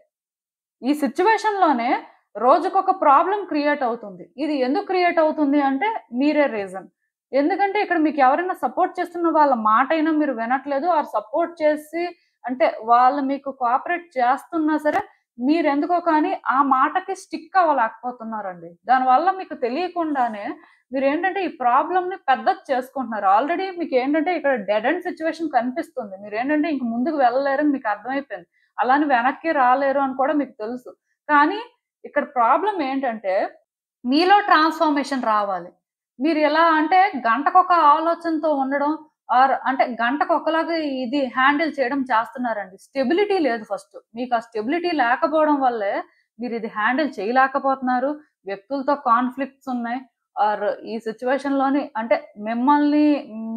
ఈ సిట్యుయేషన్‌లోనే రోజుకొక ప్రాబ్లమ్ క్రియేట్ అవుతుంది. ఇది ఎందుకు క్రియేట్ అవుతుంది అంటే మీరే రీజన్. ఎందుకంటే ఇక్కడ మీకు ఎవరైనా సపోర్ట్ చేస్తున్న వాళ్ళ మాటైనా మీరు వినట్లేదు. ఆర్ సపోర్ట్ చేసి అంటే వాళ్ళు మీకు కోఆపరేట్ చేస్తున్నా సరే, మీరెందుకో కానీ ఆ మాటకి స్టిక్ అవ్వలేకపోతున్నారండి. దానివల్ల మీకు తెలియకుండానే మీరేంటంటే ఈ ప్రాబ్లమ్‌ని పెద్దది చేసుకుంటున్నారు. ఆల్రెడీ మీకేంటంటే ఇక్కడ డెడ్ ఎండ్ సిట్యుయేషన్ కనిపిస్తుంది. మీరేంటంటే ఇంక ముందుకు వెళ్ళలేరని మీకు అర్థమైపోయింది. అలా అని వెనక్కి రాలేరు అని కూడా మీకు తెలుసు. కానీ ఇక్కడ ప్రాబ్లమ్ ఏంటంటే మీలో ట్రాన్స్‌ఫర్మేషన్ రావాలి. మీరు ఎలా అంటే గంటకొక ఆలోచనతో ఉండడం ఆర్ అంటే గంటకొకలాగా ఇది హ్యాండిల్ చేయడం చేస్తున్నారండి. స్టెబిలిటీ లేదు ఫస్ట్. మీకు ఆ స్టెబిలిటీ లేకపోవడం వల్లే మీరిది హ్యాండిల్ చేయలేకపోతున్నారు. వ్యక్తులతో కాన్‌ఫ్లిక్ట్స్ ఉన్నాయి. ఆర్ ఈ సిట్యుయేషన్‌లోని అంటే మిమ్మల్ని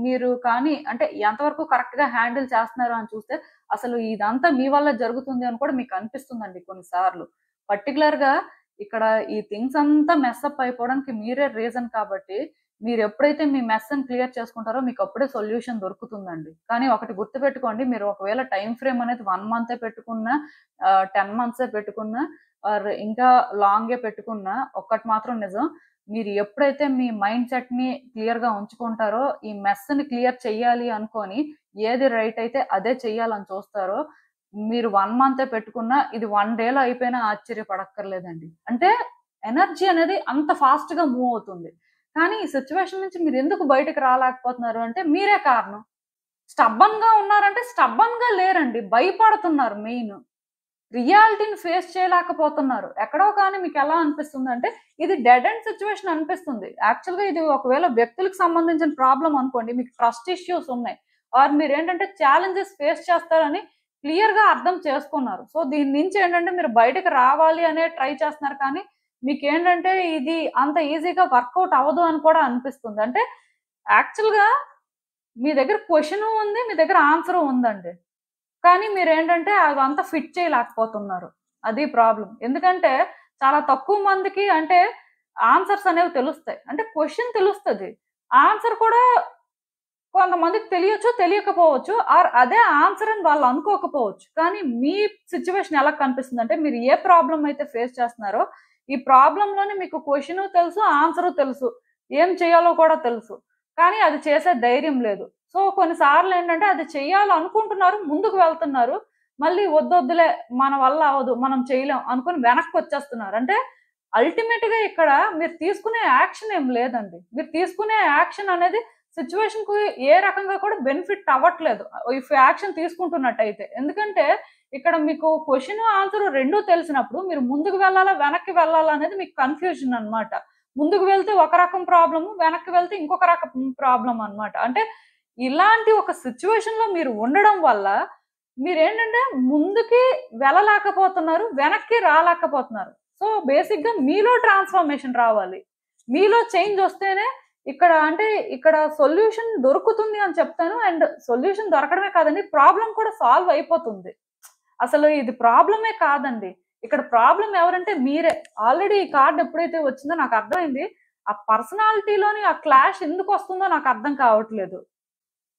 మీరు కానీ అంటే ఎంతవరకు కరెక్ట్‌గా హ్యాండిల్ చేస్తున్నారు అని చూస్తే అసలు ఇదంతా మీ వల్ల జరుగుతుంది అని కూడా మీకు అనిపిస్తుందండి కొన్ని సార్లు. పర్టిక్యులర్‌గా ఇక్కడ ఈ థింగ్స్ అంతా మెస్సప్ అయిపోవడానికి మీరే రీజన్ కాబట్టి, మీరెప్పుడైతే మీ మెస్‌ని క్లియర్ చేసుకుంటారో మీకప్పుడే సొల్యూషన్ దొరుకుతుందండి. కానీ ఒకటి గుర్తుపెట్టుకోండి, మీరు ఒకవేళ టైమ్ ఫ్రేమ్ అనేది 1 మంతే పెట్టుకున్నా, 10 మంత్సే పెట్టుకున్నా, ఆర్ ఇంకా లాంగే పెట్టుకున్నా, ఒక్కటి మాత్రం నిజం. మీరు ఎప్పుడైతే మీ మైండ్ సెట్‌ని క్లియర్‌గా ఉంచుకుంటారో, ఈ మెస్‌ని క్లియర్ చెయ్యాలి అనుకోని, ఏది రైట్ అయితే అదే చెయ్యాలని చూస్తారో, మీరు 1 మంతే పెట్టుకున్నా, ఇది 1 డేలో అయిపోయినా ఆశ్చర్యపడక్కర్లేదండి. అంటే ఎనర్జీ అనేది అంత ఫాస్ట్‌గా మూవ్ అవుతుంది. కానీ ఈ సిట్యుయేషన్ నుంచి మీరెందుకు బయటకి రాలేకపోతున్నారు అంటే మీరే కారణం. స్టబ్బర్న్‌గా ఉన్నారంటే స్టబ్బర్న్‌గా లేరండి. భయపడుతున్నారు మెయిన్. రియాలిటీని ఫేస్ చేయలేకపోతున్నారు. ఎక్కడో కానీ మీకెలా అనిపిస్తుందంటే, ఇది డెడ్ ఎండ్ సిట్యుయేషన్ అనిపిస్తుంది. యాక్చువల్‌గా ఇది ఒకవేళ వ్యక్తులకు సంబంధించిన ప్రాబ్లమ్ అనుకోండి, మీకు ట్రస్ట్ ఇష్యూస్ ఉన్నాయి. ఆర్ మీరేంటంటే ఛాలెంజెస్ ఫేస్ చేస్తారని క్లియర్‌గా అర్థం చేసుకున్నారు. సో, దీని నుంచి ఏంటంటే మీరు బయటకి రావాలి అనే ట్రై చేస్తున్నారు కానీ, మీకేంటంటే ఇది అంత ఈజీగా వర్కౌట్ అవ్వదు అని కూడా అనిపిస్తుంది. అంటే యాక్చువల్‌గా మీ దగ్గర క్వెషను ఉంది. మీ దగ్గర ఆన్సరు ఉందండి. కానీ మీరేంటంటే అవంతా ఫిట్ చేయలేకపోతున్నారు. అది ప్రాబ్లమ్. ఎందుకంటే చాలా తక్కువ మందికి అంటే ఆన్సర్స్ అనేవి తెలుస్తాయి. అంటే క్వెషన్ తెలుస్తది. ఆన్సర్ కూడా కొంతమందికి తెలియొచ్చు, తెలియకపోవచ్చు. ఆర్ అదే ఆన్సర్ అని వాళ్ళు అనుకోకపోవచ్చు. కానీ మీ సిట్యుయేషన్ ఎలా కనిపిస్తుందంటే మీరు ఏ ప్రాబ్లమ్ అయితే ఫేస్ చేస్తున్నారో, ఈ ప్రాబ్లమ్‌లోనే మీకు క్వెషను తెలుసు, ఆన్సరు తెలుసు. ఏం చేయాలో కూడా తెలుసు. కానీ అది చేసే ధైర్యం లేదు. సో, కొన్ని సార్లేంటంటే అది చేయాలనుకుంటున్నారు, ముందుకు వెళ్తున్నారు. మళ్ళీ వద్దొద్దులే మన వల్ల అవ్వదు, మనం చేయలేం అనుకుని వెనక్కొచ్చేస్తున్నారు. అంటే అల్టిమేట్‌గా ఇక్కడ మీరు తీసుకునే యాక్షన్ ఏం లేదండి. మీరు తీసుకునే యాక్షన్ అనేది సిట్యుయేషన్‌కి ఏ రకంగా కూడా బెనిఫిట్ అవ్వట్లేదు. ఇఫ్ యాక్షన్ తీసుకుంటున్నట్టయితే. ఎందుకంటే ఇక్కడ మీకు క్వెషన్, ఆన్సర్ 2 తెలిసినప్పుడు మీరు ముందుకు వెళ్ళాలా, వెనక్కి వెళ్ళాలా అనేది మీకు కన్‌ఫ్యూజన్ అన్నమాట. ముందుకు వెళ్తే ఒక రకం ప్రాబ్లము, వెనక్కి వెళ్తే ఇంకొక రకం ప్రాబ్లమ్ అన్నమాట. అంటే ఇలాంటి ఒక సిట్యుయేషన్‌లో మీరు ఉండడం వల్ల మీరేంటంటే ముందుకి వెళ్ళలేకపోతున్నారు, వెనక్కి రాలేకపోతున్నారు. సో, బేసిక్‌గా మీలో ట్రాన్స్‌ఫర్మేషన్ రావాలి. మీలో చేంజ్ వస్తేనే ఇక్కడ అంటే ఇక్కడ సొల్యూషన్ దొరుకుతుంది అని చెప్తాను. అండ్ సొల్యూషన్ దొరకడమే కాదండి, ప్రాబ్లమ్ కూడా సాల్వ్ అయిపోతుంది. అసలు ఇది ప్రాబ్లమే కాదండి. ఇక్కడ ప్రాబ్లమ్ ఎవరంటే మీరే. ఆల్రెడీ ఈ కార్డ్ ఎప్పుడైతే వచ్చిందో నాకు అర్థమైంది. ఆ పర్సనాలిటీలోని ఆ క్లాష్ ఎందుకొస్తుందో నాకు అర్థం కావట్లేదు.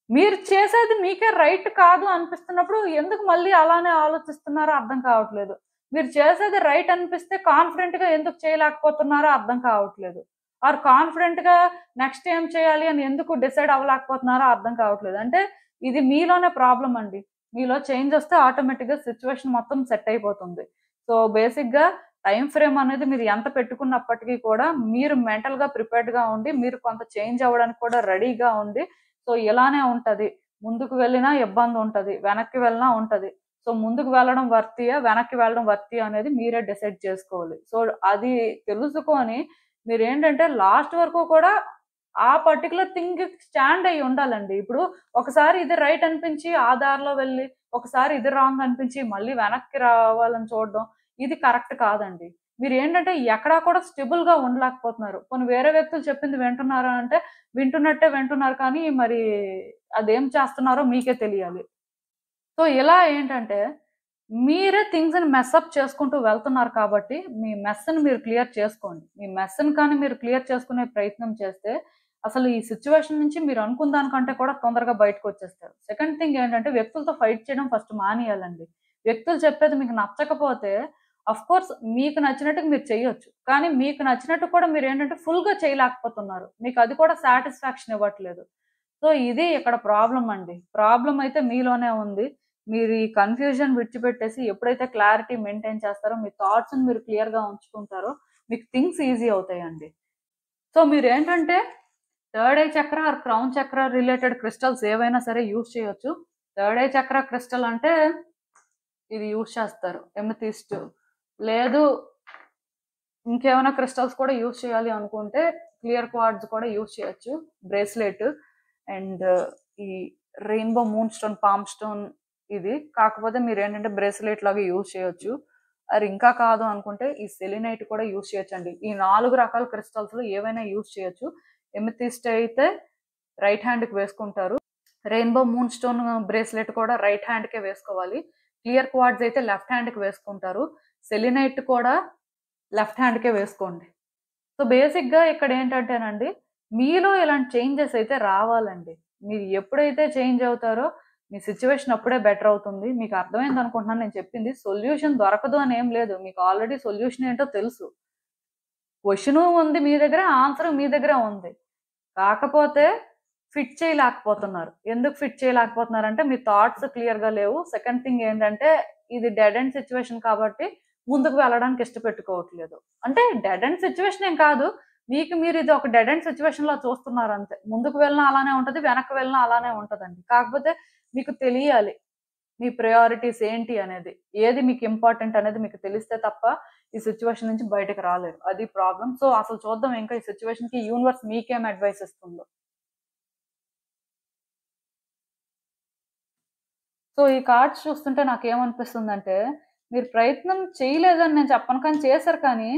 మీరు చేసేది మీకే రైట్ కాదు అనిపిస్తున్నప్పుడు ఎందుకు మళ్ళీ అలానే ఆలోచిస్తున్నారో అర్థం కావట్లేదు. మీరు చేసేది రైట్ అనిపిస్తే కాన్ఫిడెంట్‌గా ఎందుకు చేయలేకపోతున్నారో అర్థం కావట్లేదు. ఆర్ కాన్ఫిడెంట్‌గా నెక్స్ట్ ఏం చేయాలి అని ఎందుకు డిసైడ్ అవ్వలేకపోతున్నారో అర్థం కావట్లేదు. అంటే ఇది మీలోనే ప్రాబ్లమ్ అండి. మీలో చేంజ్ వస్తే ఆటోమేటిక్‌గా సిట్యుయేషన్ మొత్తం సెట్ అయిపోతుంది. సో, బేసిక్‌గా టైమ్ ఫ్రేమ్ అనేది మీరు ఎంత పెట్టుకున్నప్పటికీ కూడా మీరు మెంటల్‌గా ప్రిపేర్డ్‌గా ఉండి, మీరు కొంత చేంజ్ అవ్వడానికి కూడా రెడీగా ఉండి సో, ఇలానే ఉంటది. ముందుకు వెళ్ళినా ఇబ్బంది ఉంటది. వెనక్కి వెళ్ళినా ఉంటది. సో, ముందుకు వెళ్ళడం వర్తియా? వెనక్కి వెళ్ళడం వర్తియా? అనేది మీరే డిసైడ్ చేసుకోవాలి. సో, అది తెలుసుకొని మీరేంటంటే లాస్ట్ వరకు కూడా ఆ పర్టిక్యులర్ థింగ్‌కి స్టాండ్ అయ్యి ఉండాలండి. ఇప్పుడు ఒకసారి ఇది రైట్ అనిపించి ఆ దారిలో వెళ్ళి, ఒకసారి ఇది రాంగ్ అనిపించి మళ్ళీ వెనక్కి రావాలని చూడడం ఇది కరెక్ట్ కాదండి. మీరేంటంటే ఎక్కడా కూడా స్టేబుల్‌గా ఉండలేకపోతున్నారు. పోనీ వేరే వ్యక్తులు చెప్పింది వింటున్నారా అంటే వింటున్నట్టే వింటున్నారు కానీ మరి అదేం చేస్తున్నారో మీకే తెలియాలి. సో, ఇలా ఏంటంటే, మీరే థింగ్స్‌ని మెస్సప్ చేసుకుంటూ వెళ్తున్నారు కాబట్టి, మీ మెస్‌ని మీరు క్లియర్ చేసుకోండి. మీ మెస్‌ని కానీ మీరు క్లియర్ చేసుకునే ప్రయత్నం చేస్తే, అసలు ఈ సిట్యుయేషన్ నుంచి మీరు అనుకున్న దానికంటే కూడా తొందరగా బయటకొచ్చేస్తారు. సెకండ్ థింగ్ ఏంటంటే, వ్యక్తులతో ఫైట్ చేయడం ఫస్ట్ మానేయాలండి. వ్యక్తులు చెప్పేది మీకు నచ్చకపోతే, ఆఫ్‌కోర్స్ మీకు నచ్చినట్టుగా మీరు చేయొచ్చు. కానీ మీకు నచ్చినట్టు కూడా మీరేంటంటే ఫుల్‌గా చేయలేకపోతున్నారు. మీకు అది కూడా సాటిస్ఫాక్షన్ ఇవ్వట్లేదు. సో, ఇది ఇక్కడ ప్రాబ్లమ్ అండి. ప్రాబ్లమ్ అయితే మీలోనే ఉంది. మీరు ఈ కన్‌ఫ్యూజన్ విడిచిపెట్టేసి ఎప్పుడైతే క్లారిటీ మెయింటైన్ చేస్తారో, మీ థాట్స్‌ని మీరు క్లియర్‌గా ఉంచుకుంటారో, మీకు థింగ్స్ ఈజీ అవుతాయండి. సో, మీరేంటంటే థర్డ్ ఐ చక్ర ఆర్ క్రౌన్ చక్ర రిలేటెడ్ క్రిస్టల్స్ ఏవైనా సరే యూజ్ చేయొచ్చు. థర్డ్ ఐ చక్ర క్రిస్టల్ అంటే ఇది యూజ్ చేస్తారు. ఎమెథిస్ట్ లేదు ఇంకేమైనా క్రిస్టల్స్ కూడా యూజ్ చేయాలి అనుకుంటే క్లియర్ క్వార్ట్జ్ కూడా యూజ్ చేయొచ్చు. బ్రేస్లెట్ అండ్ ఈ rainbow moon stone, palm stone ఇది. కాకపోతే మీరేంటంటే బ్రేస్లెట్ లాగా యూజ్ చేయొచ్చు. అది ఇంకా కాదు అనుకుంటే ఈ సెలినైట్ కూడా యూజ్ చేయొచ్చండి. ఈ 4 రకాల క్రిస్టల్స్‌లో ఏవైనా యూజ్ చేయొచ్చు. ఎమెథిస్ట్ అయితే రైట్ హ్యాండ్‌కి వేసుకుంటారు. రెయిన్బో మూన్ స్టోన్ బ్రేస్లెట్ కూడా రైట్ హ్యాండ్‌కే వేసుకోవాలి. క్లియర్ క్వార్ట్జ్ అయితే లెఫ్ట్ హ్యాండ్‌కి వేసుకుంటారు. సెలినైట్ కూడా లెఫ్ట్ హ్యాండ్‌కే వేసుకోండి. సో, బేసిక్‌గా ఇక్కడేంటంటేనండి, మీలో ఇలాంటి చేంజెస్ అయితే రావాలండి. మీరు ఎప్పుడైతే చేంజ్ అవుతారో, మీ సిట్యుయేషన్ అప్పుడే బెటర్ అవుతుంది. మీకు అర్థమైందనుకుంటున్నాను నేను చెప్పింది. సొల్యూషన్ దొరకదు అని ఏం లేదు. మీకు ఆల్రెడీ సొల్యూషన్ ఏంటో తెలుసు. క్వెషను ఉంది మీ దగ్గర, ఆన్సరు మీ దగ్గరే ఉంది. కాకపోతే ఫిట్ చేయలేకపోతున్నారు. ఎందుకు ఫిట్ చేయలేకపోతున్నారంటే, మీ థాట్స్ క్లియర్‌గా లేవు. సెకండ్ థింగ్ ఏంటంటే, ఇది డెడ్ ఎండ్ సిట్యుయేషన్ కాబట్టి ముందుకు వెళ్ళడానికి ఇష్టపెట్టుకోవట్లేదు. అంటే డెడ్ ఎండ్ సిట్యుయేషన్ ఏం కాదు. మీకు మీరు ఇది ఒక డెడ్ ఎండ్ సిట్యుయేషన్‌లా చూస్తున్నారంతే. ముందుకు వెళ్ళినా అలానే ఉంటది. వెనక్కి వెళ్ళినా అలానే ఉంటదండి. కాకపోతే మీకు తెలియాలి. మీ ప్రయారిటీస్ ఏంటి అనేది. ఏది మీకు ఇంపార్టెంట్ అనేది మీకు తెలిస్తే తప్ప ఈ సిట్యుయేషన్ నుంచి బయటకి రాలేరు. అది ప్రాబ్లమ్. సో, అసలు చూద్దాం ఇంకా ఈ సిట్యుయేషన్‌కి యూనివర్స్ మీకేం అడ్వైస్ ఇస్తుందో. సో, ఈ కార్డ్స్ చూస్తుంటే నాకేమనిపిస్తుందంటే, మీరు ప్రయత్నం చేయలేదని నేను చెప్పను కానీ చేశారు కానీ,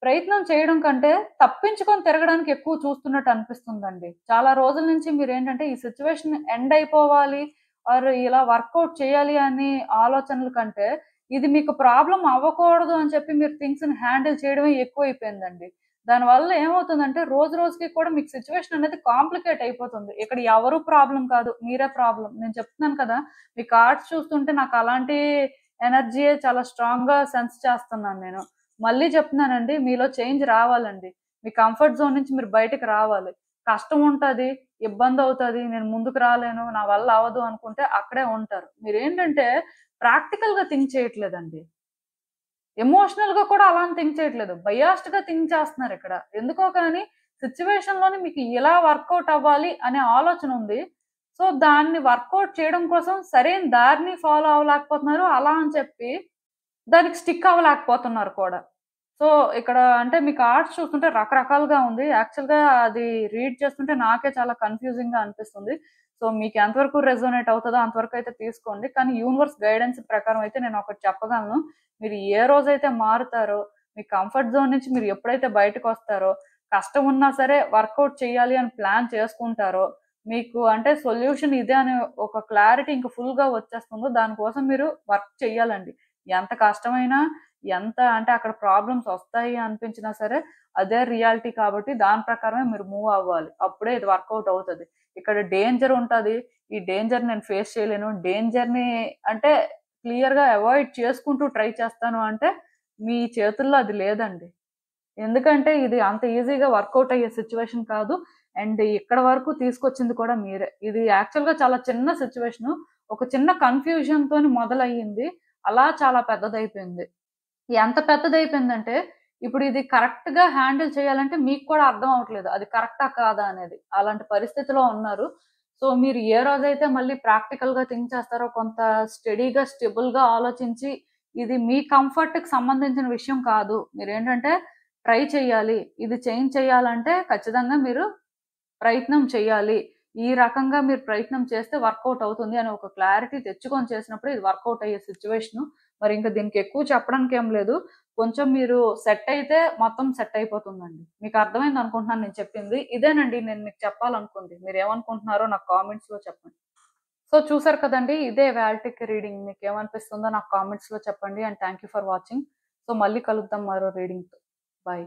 ప్రయత్నం చేయడం కంటే తప్పించుకొని తిరగడానికి ఎక్కువ చూస్తున్నట్టు అనిపిస్తుందండి. చాలా రోజుల నుంచి మీరేంటంటే ఈ సిట్యుయేషన్ ఎండ్ అయిపోవాలి ఆర్ ఇలా వర్కౌట్ చేయాలి అని ఆలోచనల కంటే, ఇది మీకు ప్రాబ్లమ్ అవ్వకూడదు అని చెప్పి మీరు థింగ్స్‌ని హ్యాండిల్ చేయడమే ఎక్కువైపోయిందండి. దానివల్ల ఏమవుతుందంటే రోజు రోజుకి కూడా మీకు సిట్యుయేషన్ అనేది కాంప్లికేట్ అయిపోతుంది. ఇక్కడ ఎవరు ప్రాబ్లమ్ కాదు. మీరే ప్రాబ్లమ్. నేను చెప్తున్నాను కదా! మీ కార్డ్స్ చూస్తుంటే నాకు అలాంటి ఎనర్జీయే చాలా స్ట్రాంగ్‌గా సెన్స్ చేస్తున్నాను నేను. మళ్ళీ చెప్తున్నానండి మీలో చేంజ్ రావాలండి. మీ కంఫర్ట్ జోన్ నుంచి మీరు బయటకి రావాలి. కష్టం ఉంటది, ఇబ్బందవుతది, నేను ముందుకు రాలేను, నా వల్ల అవ్వదు అనుకుంటే అక్కడే ఉంటారు. మీరేంటంటే ప్రాక్టికల్‌గా థింక్ చేయట్లేదండి. ఎమోషనల్‌గా కూడా అలానే థింక్ చేయట్లేదు. బయాస్డ్‌గా థింక్ చేస్తున్నారిక్కడ. ఎందుకో కానీ సిట్యుయేషన్‌లోని మీకు ఇలా వర్కౌట్ అవ్వాలి అనే ఆలోచన ఉంది. సో, దాన్ని వర్కౌట్ చేయడం కోసం సరైన దారిని ఫాలో అవ్వలేకపోతున్నారు. అలా అని చెప్పి దానికి స్టిక్ అవ్వలేకపోతున్నారు కూడా. సో, ఇక్కడ అంటే మీ కార్డ్స్ చూస్తుంటే రకరకాలుగా ఉంది. యాక్చువల్‌గా అది రీడ్ చేస్తుంటే నాకే చాలా కన్‌ఫ్యూజింగ్‌గా అనిపిస్తుంది. సో, మీకు ఎంతవరకు రెసొనేట్ అవుతదో అంతవరకు అయితే తీసుకోండి. కానీ యూనివర్స్ గైడెన్స్ ప్రకారం అయితే నేను ఒకటి చెప్పగలను. మీరు ఏ రోజైతే మారుతారో, మీ కంఫర్ట్ జోన్ నుంచి మీరు ఎప్పుడైతే బయటకొస్తారో, కష్టం ఉన్నా సరే వర్కౌట్ చేయాలి అని ప్లాన్ చేసుకుంటారో, మీకు అంటే సొల్యూషన్ ఇదే అనే ఒక క్లారిటీ ఇంక ఫుల్‌గా వచ్చేస్తుందో దానికోసం మీరు వర్క్ చెయ్యాలండి. ఎంత కష్టమైనా, ఎంత అంటే అక్కడ ప్రాబ్లమ్స్ వస్తాయి అనిపించినా సరే, అదే రియాలిటీ కాబట్టి దాని ప్రకారమే మీరు మూవ్ అవ్వాలి. అప్పుడే ఇది వర్కౌట్ అవుతది. ఇక్కడ డేంజర్ ఉంటది. ఈ డేంజర్ నేను ఫేస్ చేయలేను. డేంజర్‌ని అంటే క్లియర్‌గా అవాయిడ్ చేసుకుంటూ ట్రై చేస్తాను అంటే, మీ చేతుల్లో అది లేదండి. ఎందుకంటే ఇది అంత ఈజీగా వర్కౌట్ అయ్యే సిట్యుయేషన్ కాదు. అండ్ ఇక్కడి వరకు తీసుకొచ్చింది కూడా మీరే. ఇది యాక్చువల్‌గా చాలా చిన్న సిట్యుయేషను. ఒక చిన్న కన్‌ఫ్యూజన్‌తోని మొదలయ్యింది. అలా చాలా పెద్దదయిపోయింది. ఎంత పెద్దదయిపోయిందంటే, ఇప్పుడు ఇది కరెక్ట్‌గా హ్యాండిల్ చేయాలంటే మీకు కూడా అర్థం అవ్వట్లేదు. అది కరెక్టా? కాదా? అనేది. అలాంటి పరిస్థితిలో ఉన్నారు. సో మీరు ఏ రోజైతే మళ్ళీ ప్రాక్టికల్‌గా థింక్ చేస్తారో, కొంత స్టడీగా, స్టేబుల్‌గా ఆలోచించి, ఇది మీ కంఫర్ట్‌కి సంబంధించిన విషయం కాదు. మీరేంటంటే ట్రై చేయాలి. ఇది చేంజ్ చేయాలంటే ఖచ్చితంగా మీరు ప్రయత్నం చేయాలి. ఈ రకంగా మీరు ప్రయత్నం చేస్తే వర్కౌట్ అవుతుంది అని ఒక క్లారిటీ తెచ్చుకొని చేసినప్పుడు ఇది వర్కౌట్ అయ్యే సిట్యుయేషను. మరింక దీనికి ఎక్కువ చెప్పడానికేం లేదు. కొంచెం మీరు సెట్ అయితే మొత్తం సెట్ అయిపోతుందండి. మీకు అర్థమైందనుకుంటున్నాను నేను చెప్పింది. ఇదేనండి నేను మీకు చెప్పాలనుకుంది. మీరేమనుకుంటున్నారో నాకు కామెంట్స్‌లో చెప్పండి. సో చూసారు కదండీ! ఇదే ఇవాల్టికి రీడింగ్. మీకేమనిపిస్తుందో నాకు కామెంట్స్‌లో చెప్పండి. And thank you for watching. So మళ్ళీ కలుద్దాం మరో రీడింగ్‌తో. బై.